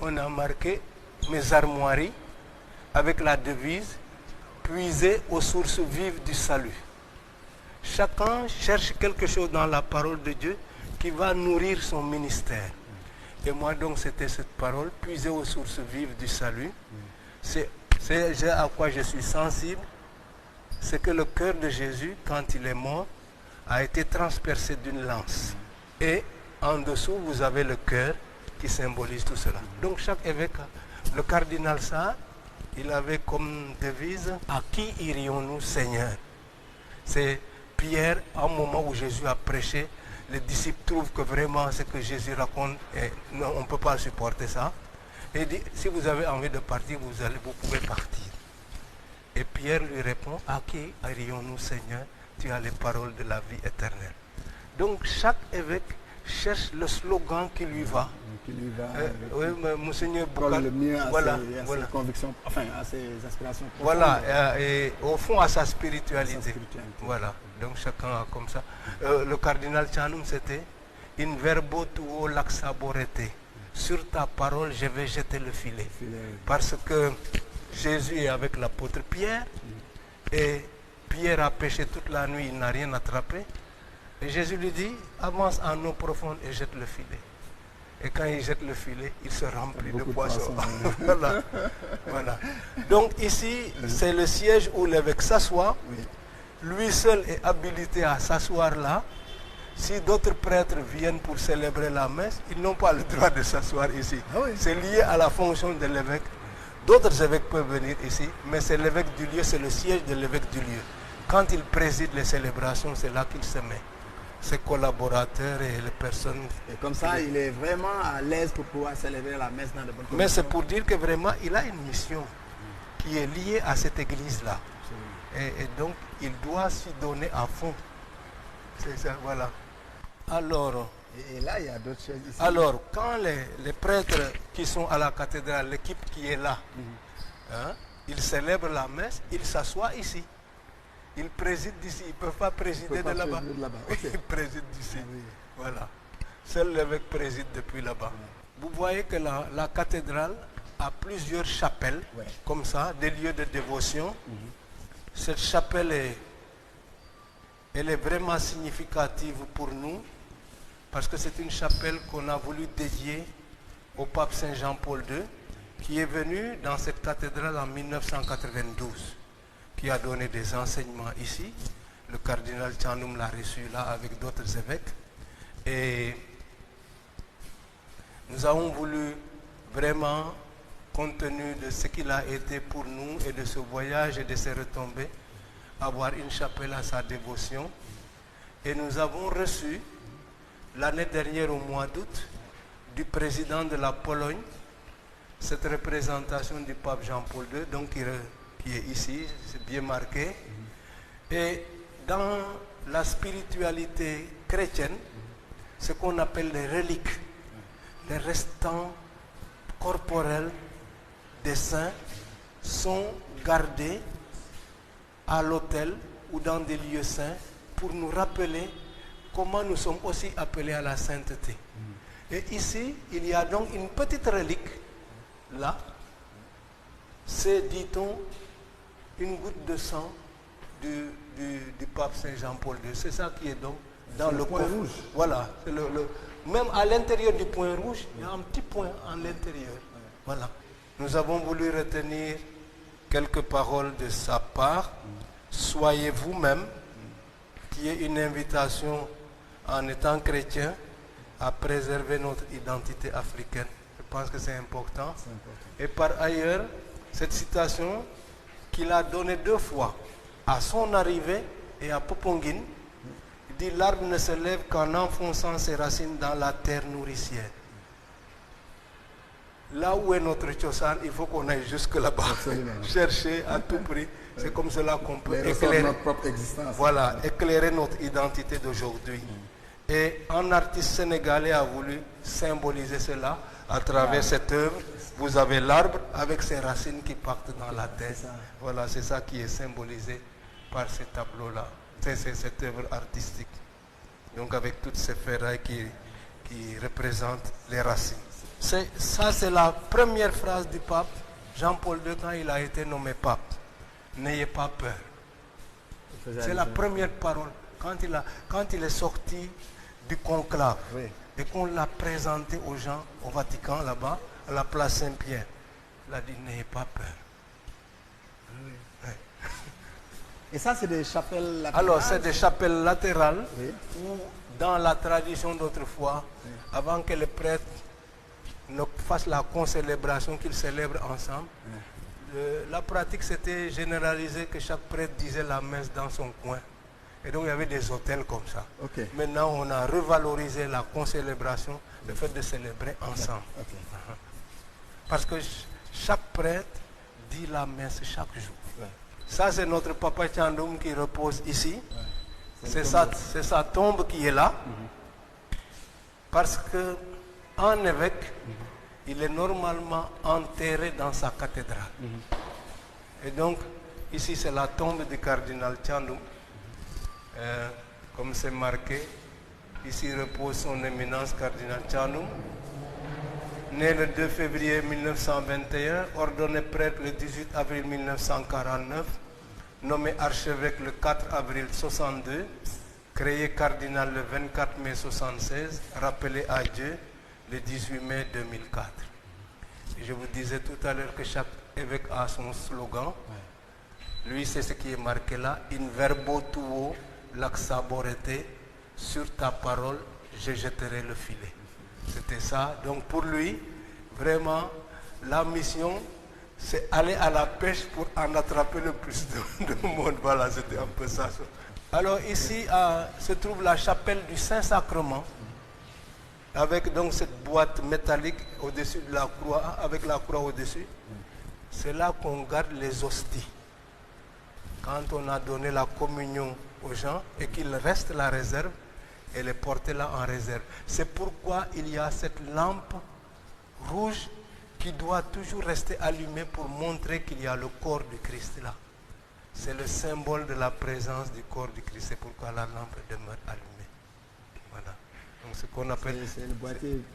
on a marqué mes armoiries avec la devise puiser aux sources vives du salut. Chacun cherche quelque chose dans la parole de Dieu qui va nourrir son ministère. Et moi donc c'était cette parole, puiser aux sources vives du salut. C'est à quoi je suis sensible, c'est que le cœur de Jésus, quand il est mort, a été transpercé d'une lance. Et en dessous, vous avez le cœur qui symbolise tout cela. Donc chaque évêque, le cardinal Sarr, il avait comme devise « À qui irions-nous, Seigneur ?» C'est Pierre, à un moment où Jésus a prêché, les disciples trouvent que vraiment ce que Jésus raconte, non, on ne peut pas supporter ça. Et il dit, si vous avez envie de partir, vous pouvez partir. Et Pierre lui répond, à qui irions-nous, Seigneur? Tu as les paroles de la vie éternelle. Donc chaque évêque cherche le slogan qui lui va. Oui, mais Monseigneur Boucal, le mieux à ses convictions, enfin à ses aspirations. Voilà, et au fond à sa spiritualité. Voilà, donc chacun a comme ça. Le cardinal Tchanoum, c'était in verbo tuo laxaborete. Sur ta parole, je vais jeter le filet. Parce que Jésus est avec l'apôtre Pierre et Pierre a pêché toute la nuit, il n'a rien attrapé. Et Jésus lui dit, avance en eau profonde et jette le filet. Et quand il jette le filet, il se remplit de poissons. Voilà. Voilà. Donc ici, c'est le siège où l'évêque s'assoit. Lui seul est habilité à s'asseoir là. Si d'autres prêtres viennent pour célébrer la messe, ils n'ont pas le droit de s'asseoir ici. C'est lié à la fonction de l'évêque. D'autres évêques peuvent venir ici, mais c'est l'évêque du lieu, c'est le siège de l'évêque du lieu. Quand il préside les célébrations, c'est là qu'il se met. Ses collaborateurs et les personnes. Et comme ça, il est vraiment à l'aise pour pouvoir célébrer la messe dans de bonnes conditions. Mais c'est pour dire que vraiment, il a une mission qui est liée à cette église-là. Et donc, il doit s'y donner à fond. C'est ça, voilà. Alors, et là, il y a d'autres choses ici. Alors, quand les prêtres qui sont à la cathédrale, l'équipe qui est là, ils célèbrent la messe, ils s'assoient ici. Ils président d'ici, ils ne peuvent pas présider de là-bas. Ils président d'ici. Voilà. Seul l'évêque préside depuis là-bas. Vous voyez que la cathédrale a plusieurs chapelles, comme ça, des lieux de dévotion. Cette chapelle elle est vraiment significative pour nous, parce que c'est une chapelle qu'on a voulu dédier au pape Saint Jean-Paul II, qui est venu dans cette cathédrale en 1992. Qui a donné des enseignements ici. Le cardinal Tchanoum l'a reçu là avec d'autres évêques. Et nous avons voulu vraiment, compte tenu de ce qu'il a été pour nous et de ce voyage et de ses retombées, avoir une chapelle à sa dévotion. Et nous avons reçu l'année dernière au mois d'août du président de la Pologne cette représentation du pape Jean-Paul II, donc qui est ici, c'est bien marqué. Et dans la spiritualité chrétienne, ce qu'on appelle les reliques, les restants corporels des saints sont gardés à l'autel ou dans des lieux saints pour nous rappeler comment nous sommes aussi appelés à la sainteté. Et ici, il y a donc une petite relique, là, c'est, dit-on, une goutte de sang du pape Saint Jean-Paul II. C'est ça qui est donc dans le point rouge. Voilà. Même à l'intérieur du point rouge, il y a un petit point à l'intérieur. Voilà. Nous avons voulu retenir quelques paroles de sa part. Soyez vous-même, qui est une invitation en étant chrétien à préserver notre identité africaine. Je pense que c'est important. Et par ailleurs, cette citation qu'il a donnée 2 fois, à son arrivée et à Poponguine, il dit « L'arbre ne se lève qu'en enfonçant ses racines dans la terre nourricière ». Là où est notre Tchosan, il faut qu'on aille jusque là-bas, chercher à tout prix. C'est comme cela qu'on peut éclairer notre propre existence. Voilà, éclairer notre identité d'aujourd'hui. Et un artiste sénégalais a voulu symboliser cela à travers cette œuvre. Vous avez l'arbre avec ses racines qui partent dans la terre. Voilà, c'est ça qui est symbolisé par ces tableaux-là. C'est cette œuvre artistique. Donc avec toutes ces ferrailles qui représentent les racines. Ça, c'est la première phrase du pape Jean-Paul II quand il a été nommé pape. N'ayez pas peur. C'est la première parole. Quand il est sorti du conclave, oui, et qu'on l'a présenté aux gens au Vatican là-bas, à la place Saint-Pierre, il a dit n'ayez pas peur. Oui. Oui. Et ça, c'est des chapelles latérales? Alors, c'est des chapelles latérales, oui, où, dans la tradition d'autrefois, oui, avant que les prêtres ne fassent la concélébration, qu'ils célèbrent ensemble, oui, la pratique s'était généralisée que chaque prêtre disait la messe dans son coin. Et donc, il y avait des hôtels comme ça. Okay. Maintenant, on a revalorisé la concélébration, le fait de célébrer ensemble. Okay. Parce que chaque prêtre dit la messe chaque jour. Ouais. Ça, c'est notre Papa Thiandoum qui repose ici. Ouais. C'est sa tombe qui est là. Parce qu'un évêque, il est normalement enterré dans sa cathédrale. Et donc, ici, c'est la tombe du cardinal Thiandoum. Comme c'est marqué, ici repose son éminence cardinal Thiandoum, né le 2 février 1921, ordonné prêtre le 18 avril 1949, nommé archevêque le 4 avril 62, créé cardinal le 24 mai 76, rappelé à Dieu le 18 mai 2004. Et je vous disais tout à l'heure que chaque évêque a son slogan. Lui, c'est ce qui est marqué là, in verbo tuo laxaborete, sur ta parole, je jetterai le filet. C'était ça. Donc pour lui, vraiment, la mission, c'est aller à la pêche pour en attraper le plus de monde. Voilà, c'était un peu ça. Alors ici se trouve la chapelle du Saint-Sacrement, avec donc cette boîte métallique au-dessus de la croix, avec la croix au-dessus. C'est là qu'on garde les hosties. Quand on a donné la communion aux gens et qu'il reste la réserve, elle est portée là en réserve. C'est pourquoi il y a cette lampe rouge qui doit toujours rester allumée pour montrer qu'il y a le corps du Christ là. C'est le symbole de la présence du corps du Christ. C'est pourquoi la lampe demeure allumée. Voilà. Donc ce qu'on appelle,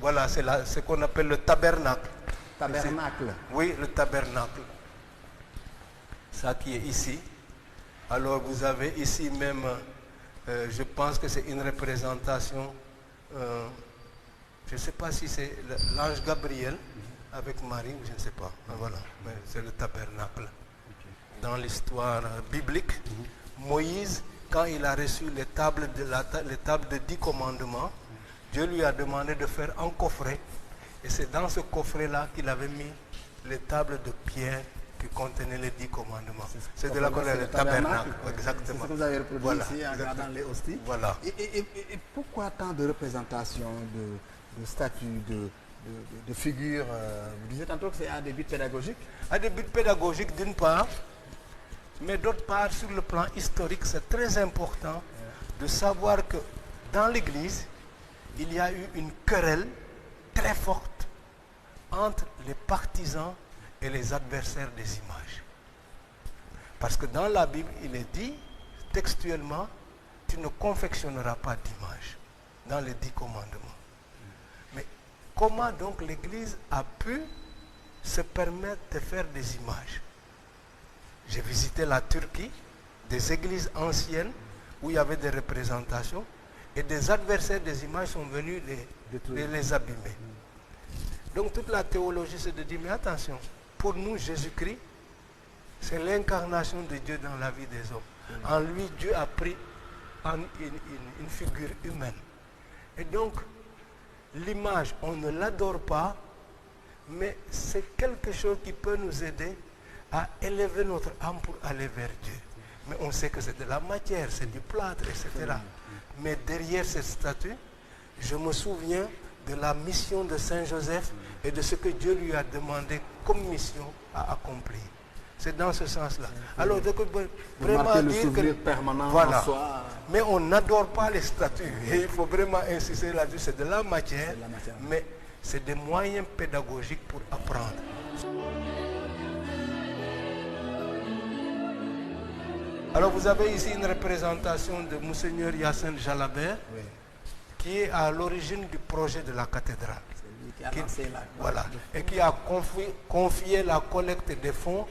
voilà, c'est ce qu'on appelle le tabernacle. Tabernacle. Oui, le tabernacle. Ça qui est ici. Alors vous avez ici même, je pense que c'est une représentation, je ne sais pas si c'est l'ange Gabriel avec Marie, je ne sais pas. Voilà, c'est le tabernacle. Dans l'histoire biblique, Moïse, quand il a reçu les tables de 10 commandements, Dieu lui a demandé de faire un coffret. Et c'est dans ce coffret-là qu'il avait mis les tables de pierre qui contenaient les 10 commandements. C'est de là qu'on a le tabernacle. Exactement. C'est ce que vous avez reproduit voilà, ici en regardant les hosties. Voilà. Et pourquoi tant de représentations, de statues, de figures vous disiez tantôt que c'est à des buts pédagogiques? À des buts pédagogiques d'une part, mais d'autre part, sur le plan historique, c'est très important de savoir que dans l'Église, il y a eu une querelle très forte entre les partisans et les adversaires des images. Parce que dans la Bible, il est dit textuellement, tu ne confectionneras pas d'image dans les 10 commandements. Mais comment donc l'Église a pu se permettre de faire des images? J'ai visité la Turquie, des églises anciennes où il y avait des représentations et des adversaires des images sont venus les abîmer. Donc toute la théologie c'est de dire, mais attention, pour nous Jésus-Christ, c'est l'incarnation de Dieu dans la vie des hommes. En lui, Dieu a pris une figure humaine. Et donc, l'image, on ne l'adore pas, mais c'est quelque chose qui peut nous aider à élever notre âme pour aller vers Dieu. Mais on sait que c'est de la matière, c'est du plâtre, etc. Mais derrière cette statue, je me souviens de la mission de Saint Joseph et de ce que Dieu lui a demandé comme mission à accomplir. C'est dans ce sens-là. Alors, donc, vraiment marquer le dire souvenir permanent voilà. en soi. Mais on n'adore pas les statues. Et il faut vraiment insister là-dessus. C'est de la matière, mais c'est des moyens pédagogiques pour apprendre. Alors, vous avez ici une représentation de Monseigneur Hyacinthe Jalabert, oui, qui est à l'origine du projet de la cathédrale. Qui a lancé la voilà, et qui a confié la collecte des fonds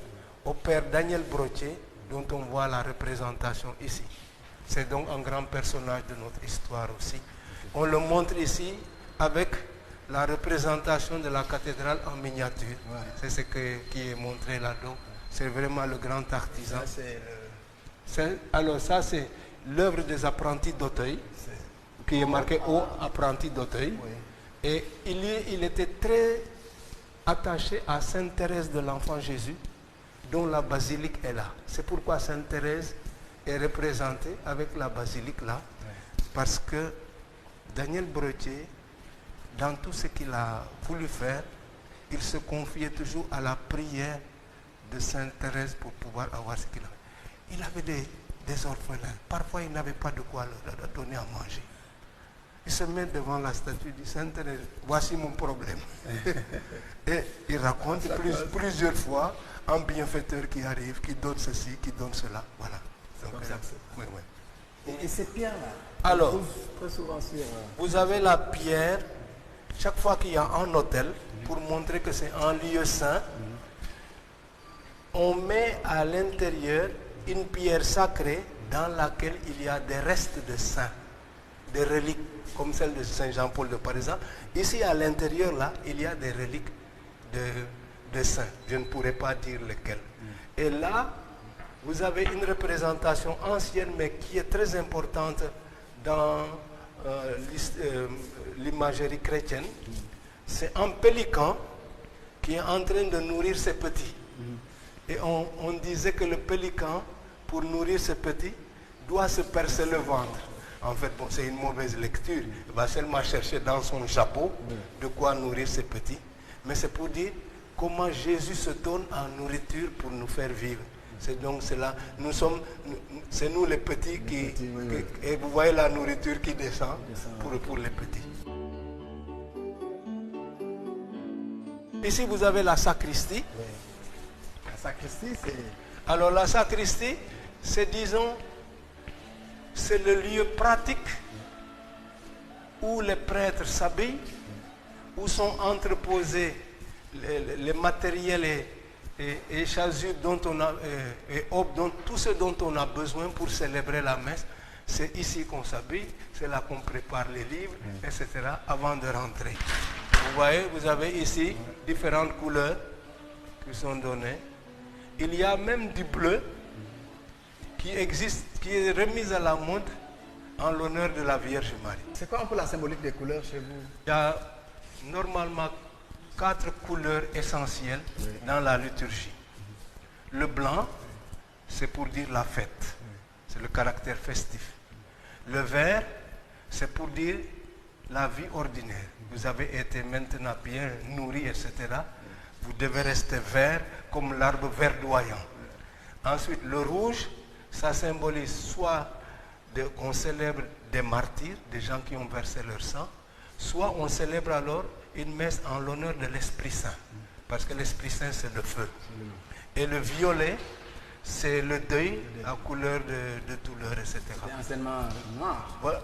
au père Daniel Brottier, dont on voit la représentation ici. C'est donc un grand personnage de notre histoire aussi. On le montre ici avec la représentation de la cathédrale en miniature. Ouais. C'est ce qui est montré là-dedans. C'est vraiment le grand artisan. Alors ça, c'est l'œuvre des apprentis d'Auteuil, qui est marqué au apprenti d'Auteuil. Oui. Et il était très attaché à Sainte Thérèse de l'Enfant Jésus, dont la basilique est là. C'est pourquoi Sainte Thérèse est représentée avec la basilique là, parce que Daniel Brottier, dans tout ce qu'il a voulu faire, il se confiait toujours à la prière de Sainte Thérèse pour pouvoir avoir ce qu'il avait. Il avait des orphelins. Parfois, il n'avait pas de quoi leur donner à manger. Il se met devant la statue du Sainte Thérèse. Voici mon problème. Et il raconte plusieurs fois un bienfaiteur qui arrive, qui donne ceci, qui donne cela. Voilà. Donc, oui, oui. Et ces pierres-là, alors, très souvent sur, vous avez la pierre, chaque fois qu'il y a un autel, pour montrer que c'est un lieu saint, on met à l'intérieur une pierre sacrée dans laquelle il y a des restes de saints, des reliques, comme celle de Saint Jean-Paul de par exemple. Ici, à l'intérieur, là, il y a des reliques de saints. Je ne pourrais pas dire lesquels. Et là, vous avez une représentation ancienne, mais qui est très importante dans l'imagerie chrétienne. C'est un pélican qui est en train de nourrir ses petits. Et on disait que le pélican, pour nourrir ses petits, doit se percer le ventre. En fait, bon, c'est une mauvaise lecture. Il va seulement chercher dans son chapeau de quoi nourrir ses petits. Mais c'est pour dire comment Jésus se donne en nourriture pour nous faire vivre. C'est donc cela. C'est nous les petits et vous voyez la nourriture qui descend pour les petits. Ici, vous avez la sacristie. Oui. La sacristie, c'est... Alors, la sacristie, c'est, disons, c'est le lieu pratique où les prêtres s'habillent, où sont entreposés les matériels et chasubles dont on a, et tout ce dont on a besoin pour célébrer la messe. C'est ici qu'on s'habille, c'est là qu'on prépare les livres, etc. avant de rentrer. Vous voyez, vous avez ici différentes couleurs qui sont données. Il y a même du bleu qui existe, qui est remise à la mode en l'honneur de la Vierge Marie. C'est quoi un peu la symbolique des couleurs chez vous? Il y a normalement 4 couleurs essentielles dans la liturgie. Le blanc, c'est pour dire la fête. C'est le caractère festif. Le vert, c'est pour dire la vie ordinaire. Vous avez été maintenant bien nourri, etc. Vous devez rester vert comme l'arbre verdoyant. Ensuite, le rouge, ça symbolise soit qu'on célèbre des martyrs, des gens qui ont versé leur sang, soit on célèbre alors une messe en l'honneur de l'Esprit Saint. Parce que l'Esprit Saint, c'est le feu. Et le violet, c'est le deuil à couleur de douleur, etc. C'est anciennement noir. Voilà.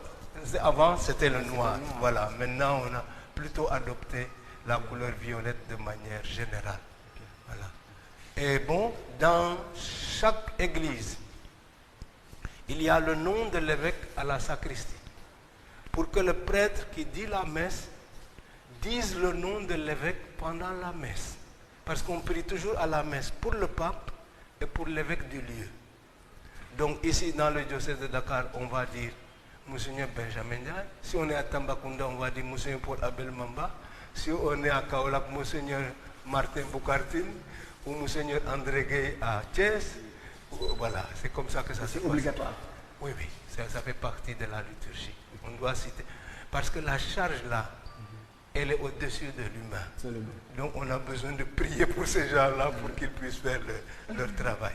Avant, c'était le noir. Voilà. Maintenant, on a plutôt adopté la couleur violette de manière générale. Voilà. Et bon, dans chaque église, il y a le nom de l'évêque à la sacristie. Pour que le prêtre qui dit la messe dise le nom de l'évêque pendant la messe. Parce qu'on prie toujours à la messe pour le pape et pour l'évêque du lieu. Donc ici, dans le diocèse de Dakar, on va dire Monseigneur Benjamin Ndiaye. Si on est à Tambacounda, on va dire Monseigneur Paul Abel Mamba. Si on est à Kaolack, Monseigneur Martin Boukartine ou Monseigneur André Gueye à Thiès. Voilà, c'est comme ça que ça se passe. C'est obligatoire. Oui, ça fait partie de la liturgie. On doit citer. Parce que la charge là, elle est au-dessus de l'humain. Absolument. Donc on a besoin de prier pour ces gens-là pour qu'ils puissent faire leur travail.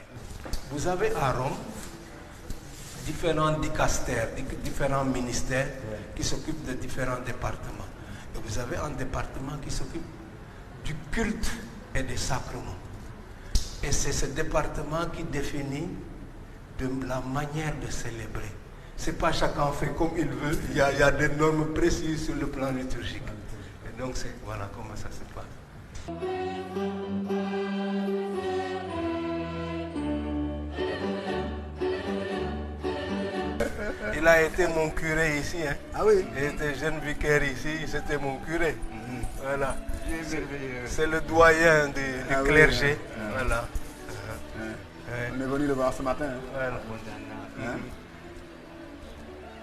Vous avez à Rome différents dicastères, différents ministères qui s'occupent de différents départements. Et vous avez un département qui s'occupe du culte et des sacrements. Et c'est ce département qui définit de la manière de célébrer. C'est pas chacun fait comme il veut, il y a des normes précises sur le plan liturgique. Et donc voilà comment ça se passe. Il a été mon curé ici. Hein. Ah oui? Il était jeune vicaire ici, c'était mon curé. Voilà. C'est le doyen du clergé. Oui, voilà. On est venu le voir ce matin. Hein? Voilà.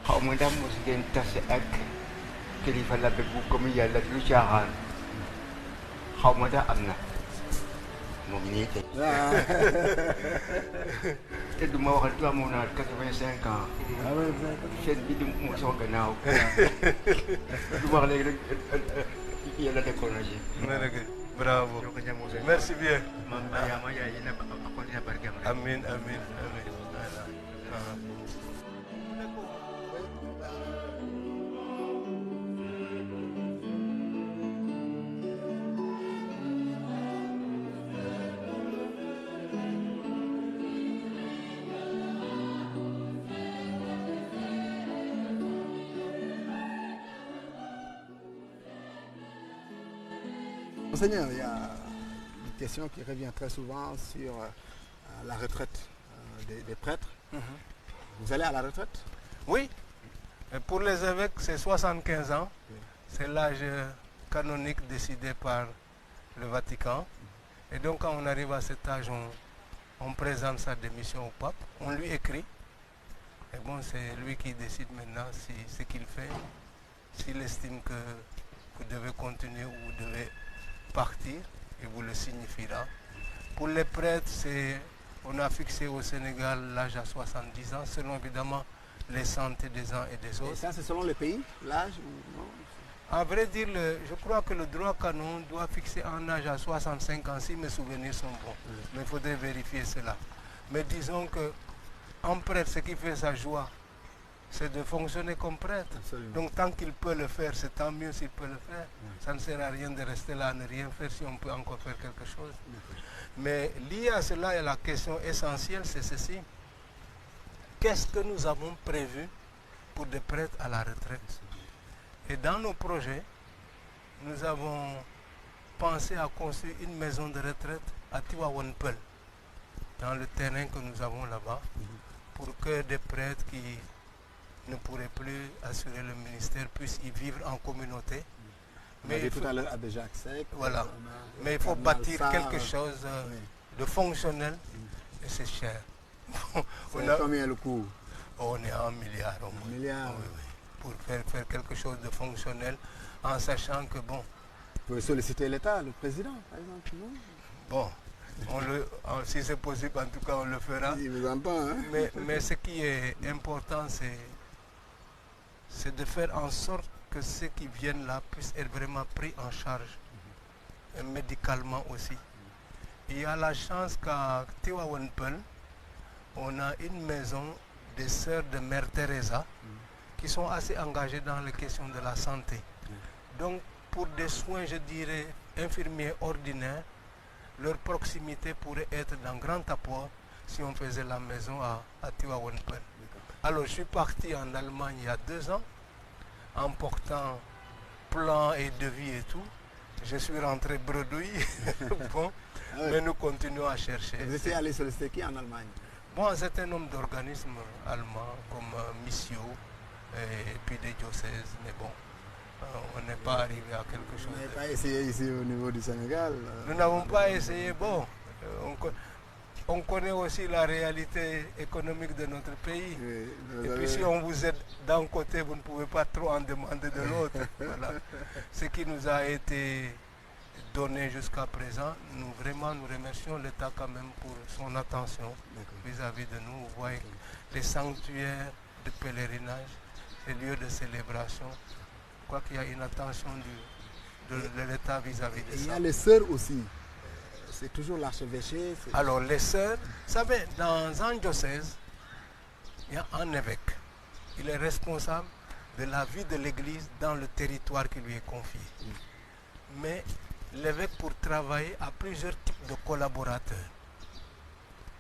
Xaw ma ndax mos ngeen tase ak kilifa labbe bu comme yàlla lu caaxaan xaw ma ndax am na moom nii tey te du ma waxal toi amoon naa 85 ans seen bi du mu soo gannaaw du ma wax léegi rek yàlla dekkoon na ci Bravo. Merci bien. Amin. Amin. Monseigneur, il y a une question qui revient très souvent sur la retraite des prêtres. Vous allez à la retraite? Oui. Et pour les évêques, c'est 75 ans. Oui. C'est l'âge canonique décidé par le Vatican. Et donc quand on arrive à cet âge, on présente sa démission au pape. On lui écrit. Et bon, c'est lui qui décide maintenant si ce qu'il fait, s'il estime que vous devez continuer ou vous devez partir, il vous le signifiera. Pour les prêtres, on a fixé au Sénégal l'âge à 70 ans, selon évidemment les santé des uns et des autres. Et ça, c'est selon le pays, l'âge ou non? À vrai dire, je crois que le droit canon doit fixer un âge à 65 ans, si mes souvenirs sont bons. Mais il faudrait vérifier cela. Mais disons qu'un prêtre, ce qui fait sa joie, c'est de fonctionner comme prêtre. Absolument. Donc tant qu'il peut le faire, c'est tant mieux s'il peut le faire. Ça ne sert à rien de rester là, à ne rien faire si on peut encore faire quelque chose. Mais lié à cela, la question essentielle, c'est ceci. Qu'est-ce que nous avons prévu pour des prêtres à la retraite? Et dans nos projets, nous avons pensé à construire une maison de retraite à Tivaouane-Peulh, dans le terrain que nous avons là-bas, pour que des prêtres qui ne pourraient plus assurer le ministère puissent y vivre en communauté. Mais tout à l'heure à Béjac Sec. Voilà. Mais il faut bâtir quelque chose de fonctionnel et c'est cher. Combien le coût? On est à 1 milliard au moins. 1 milliard. Oui. Pour faire quelque chose de fonctionnel, en sachant que bon. Vous pouvez solliciter l'État, le président, par exemple, non? Bon, si c'est possible, en tout cas, on le fera. Il vous entend, hein? Mais ce qui est important, c'est de faire en sorte que ceux qui viennent là puissent être vraiment pris en charge, médicalement aussi. Il y a la chance qu'à Tivaouane-Peulh, on a une maison des sœurs de Mère Teresa qui sont assez engagées dans les questions de la santé. Donc, pour des soins, je dirais, infirmiers ordinaires, leur proximité pourrait être d'un grand apport si on faisait la maison à Tivaouane-Peulh. Alors, je suis parti en Allemagne il y a 2 ans, en portant plan et devis et tout. Je suis rentré bredouille, bon, mais nous continuons à chercher. Vous étiez allé solliciter qui en Allemagne? Bon, un certain nombre d'organismes allemands, comme Missio, et puis des diocèses, mais bon, on n'est pas arrivé à quelque chose. Vous n'avez pas essayé ici au niveau du Sénégal? Nous n'avons pas essayé, bon, on connaît aussi la réalité économique de notre pays. Oui, et puis si on vous aide d'un côté, vous ne pouvez pas trop en demander de l'autre. Voilà. Ce qui nous a été donné jusqu'à présent, nous remercions l'État quand même pour son attention vis-à-vis de nous. Vous voyez les sanctuaires de pèlerinage, les lieux de célébration. Je crois qu'il y a une attention de l'État vis-à-vis de Il y ça. a les sœurs aussi. C'est toujours l'archevêché. Alors les sœurs, vous savez, dans un diocèse, il y a un évêque. Il est responsable de la vie de l'Église dans le territoire qui lui est confié. Mais l'évêque, pour travailler, a plusieurs types de collaborateurs.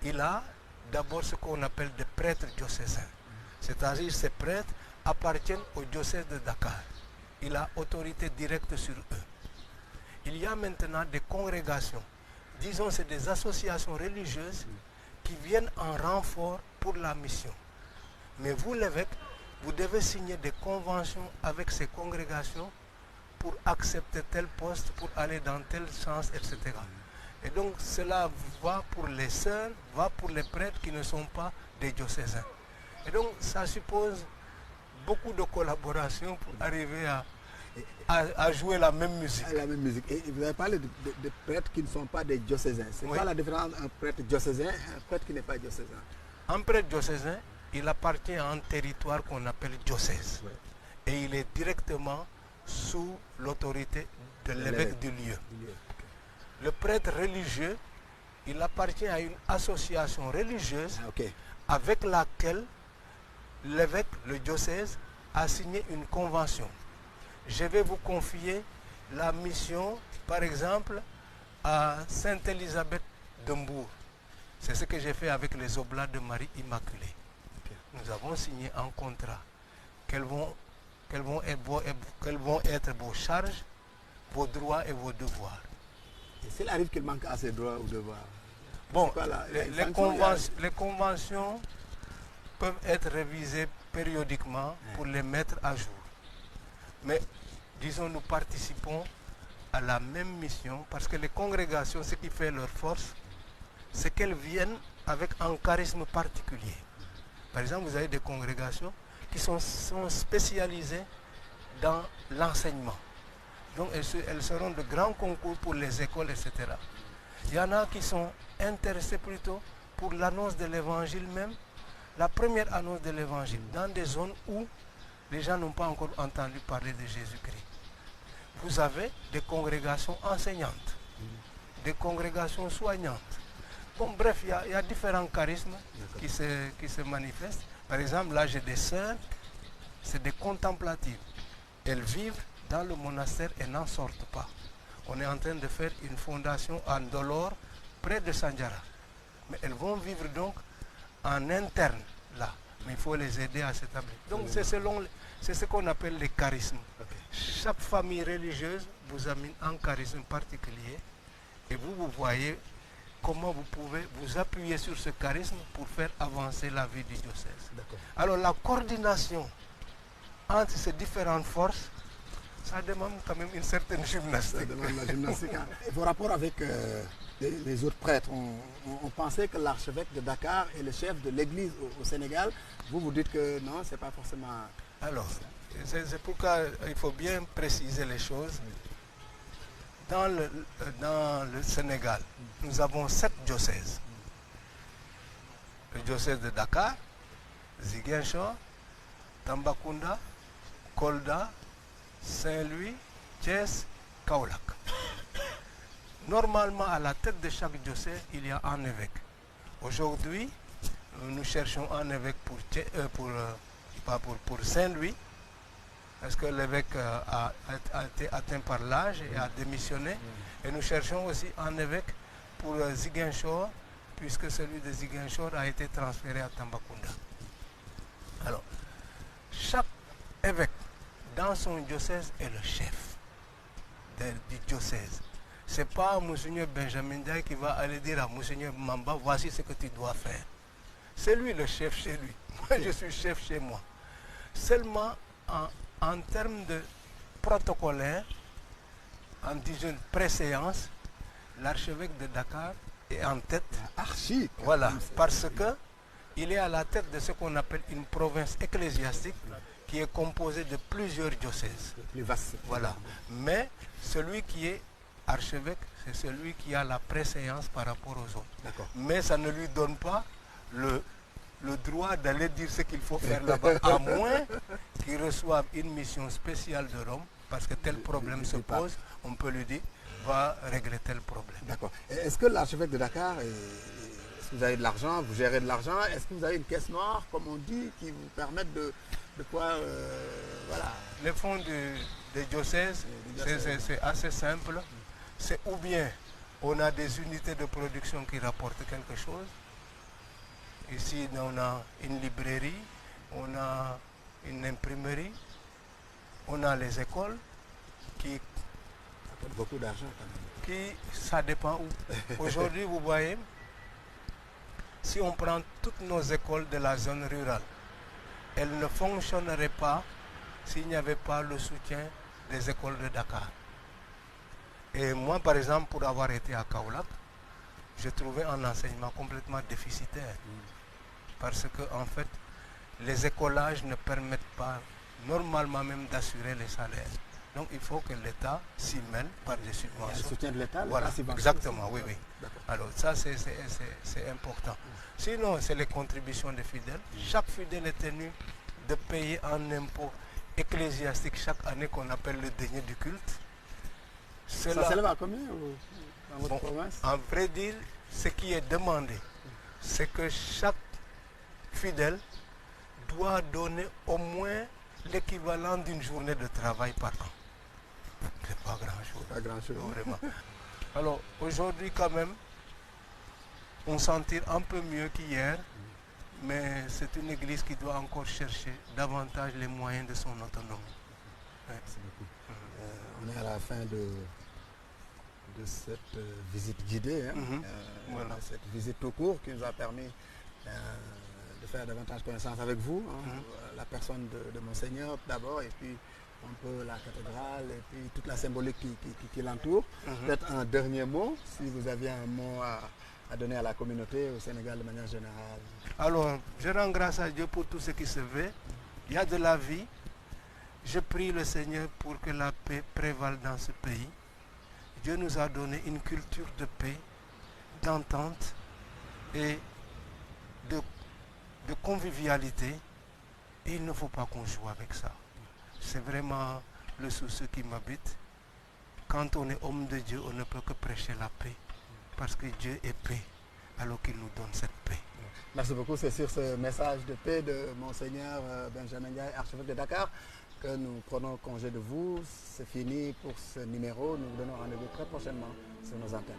Il a d'abord ce qu'on appelle des prêtres diocésains. C'est-à-dire ces prêtres appartiennent au diocèse de Dakar. Il a autorité directe sur eux. Il y a maintenant des congrégations. Disons, c'est des associations religieuses qui viennent en renfort pour la mission. Mais vous, l'évêque, vous devez signer des conventions avec ces congrégations pour accepter tel poste, pour aller dans tel sens, etc. Et donc cela va pour les sœurs, va pour les prêtres qui ne sont pas des diocésains. Et donc ça suppose beaucoup de collaboration pour arriver à jouer la même musique. La même musique. Et vous avez parlé de prêtres qui ne sont pas des diocésains. C'est quoi la différence entre un prêtre diocésain et un prêtre qui n'est pas diocésain? Un prêtre diocésain, il appartient à un territoire qu'on appelle diocèse. Ouais. Et il est directement sous l'autorité de l'évêque du lieu. Le prêtre religieux, il appartient à une association religieuse avec laquelle l'évêque, le diocèse, a signé une convention. Je vais vous confier la mission, par exemple, à Sainte-Élisabeth de Mbourg. C'est ce que j'ai fait avec les Oblats de Marie Immaculée. Nous avons signé un contrat. Quelles vont être vos charges, vos droits et vos devoirs. Et s'il arrive qu'il manque à ces droits ou devoirs? Bon, les conventions peuvent être révisées périodiquement pour les mettre à jour. Mais, disons, nous participons à la même mission parce que les congrégations, ce qui fait leur force, c'est qu'elles viennent avec un charisme particulier. Par exemple, vous avez des congrégations qui sont spécialisées dans l'enseignement. Donc elles seront de grands concours pour les écoles, etc. Il y en a qui sont intéressés plutôt pour l'annonce de l'évangile même, la première annonce de l'évangile, dans des zones où les gens n'ont pas encore entendu parler de Jésus-Christ. Vous avez des congrégations enseignantes, des congrégations soignantes. Bon, bref, il y a différents charismes qui se manifestent. Par exemple, là, j'ai des sœurs, c'est des contemplatives. Elles vivent dans le monastère et n'en sortent pas. On est en train de faire une fondation à Ndolor, près de Sanjara. Mais elles vont vivre donc en interne, là. Mais il faut les aider à s'établir. Donc, c'est ce qu'on appelle les charismes. Chaque famille religieuse vous amène un charisme particulier et vous voyez comment vous pouvez vous appuyer sur ce charisme pour faire avancer la vie du diocèse. Alors la coordination entre ces différentes forces, ça demande quand même une certaine gymnastique. Ça demande la gymnastique. Vos rapports avec les autres prêtres, on pensait que l'archevêque de Dakar est le chef de l'église au Sénégal. Vous dites que non, c'est pas forcément... Alors, c'est pourquoi il faut bien préciser les choses. Dans le Sénégal, nous avons 7 diocèses. Le diocèse de Dakar, Ziguinchor, Tambacounda, Kolda, Saint-Louis, Thiès, Kaolack. Normalement, à la tête de chaque diocèse, il y a un évêque. Aujourd'hui, nous cherchons un évêque pour Saint-Louis, parce que l'évêque a été atteint par l'âge et a démissionné. Et nous cherchons aussi un évêque pour Ziguinchor, puisque celui de Ziguinchor a été transféré à Tambacounda. Alors, chaque évêque dans son diocèse est le chef du diocèse. Ce n'est pas Monseigneur Benjamin Ndiaye qui va aller dire à Monseigneur Mamba, voici ce que tu dois faire. C'est lui le chef chez lui. Moi, je suis chef chez moi. Seulement, en termes de protocolaire, en disant préséance, l'archevêque de Dakar est en tête. Archi. Voilà, parce qu'il est à la tête de ce qu'on appelle une province ecclésiastique qui est composée de plusieurs diocèses. Plus vaste. Voilà. Mais celui qui est archevêque, c'est celui qui a la préséance par rapport aux autres. Mais ça ne lui donne pas le droit d'aller dire ce qu'il faut faire là-bas, à moins qu'il reçoive une mission spéciale de Rome parce que tel problème se pose, on peut lui dire, va régler tel problème. D'accord. Est-ce que l'archevêque de Dakar, est-ce que vous avez de l'argent, vous gérez de l'argent, est-ce que vous avez une caisse noire, comme on dit, qui vous permettent de pouvoir, voilà. Les fonds des diocèses, c'est assez simple. C'est ou bien on a des unités de production qui rapportent quelque chose. Ici, on a une librairie, on a une imprimerie, on a les écoles qui... Ça coûte beaucoup d'argent quand même. Ça dépend où. Aujourd'hui, vous voyez, si on prend toutes nos écoles de la zone rurale, elles ne fonctionneraient pas s'il n'y avait pas le soutien des écoles de Dakar. Et moi, par exemple, pour avoir été à Kaolack, j'ai trouvé un enseignement complètement déficitaire. Parce que, en fait, les écolages ne permettent pas, normalement même, d'assurer les salaires. Donc, il faut que l'État s'y mêle par des subventions. Le soutien de l'État, voilà, exactement, oui, oui. Alors, ça, c'est important. Sinon, c'est les contributions des fidèles. Chaque fidèle est tenu de payer un impôt ecclésiastique chaque année qu'on appelle le denier du culte. Ça s'élève à combien dans votre province? En vrai dire, ce qui est demandé, c'est que chaque fidèle doit donner au moins l'équivalent d'une journée de travail par an. C'est pas grand-chose. Pas grand-chose. Vraiment. Alors, aujourd'hui, quand même, on s'en tire un peu mieux qu'hier, mais c'est une église qui doit encore chercher davantage les moyens de son autonomie. Merci beaucoup. On est à la fin de cette visite guidée, voilà. Cette visite tout court qui nous a permis de faire davantage connaissance avec vous, la personne de Monseigneur d'abord, et puis un peu la cathédrale, et puis toute la symbolique qui l'entoure. Peut-être un dernier mot, si vous aviez un mot à donner à la communauté au Sénégal de manière générale. Alors, je rends grâce à Dieu pour tout ce qui se fait. Il y a de la vie. Je prie le Seigneur pour que la paix prévale dans ce pays. Dieu nous a donné une culture de paix, d'entente et de convivialité. Et il ne faut pas qu'on joue avec ça. C'est vraiment le souci qui m'habite. Quand on est homme de Dieu, on ne peut que prêcher la paix. Parce que Dieu est paix, alors qu'il nous donne cette paix. Merci beaucoup. C'est sur ce message de paix de Monseigneur Benjamin Ndiaye, archevêque de Dakar, que nous prenons congé de vous. C'est fini pour ce numéro. Nous vous donnons rendez-vous très prochainement sur nos antennes.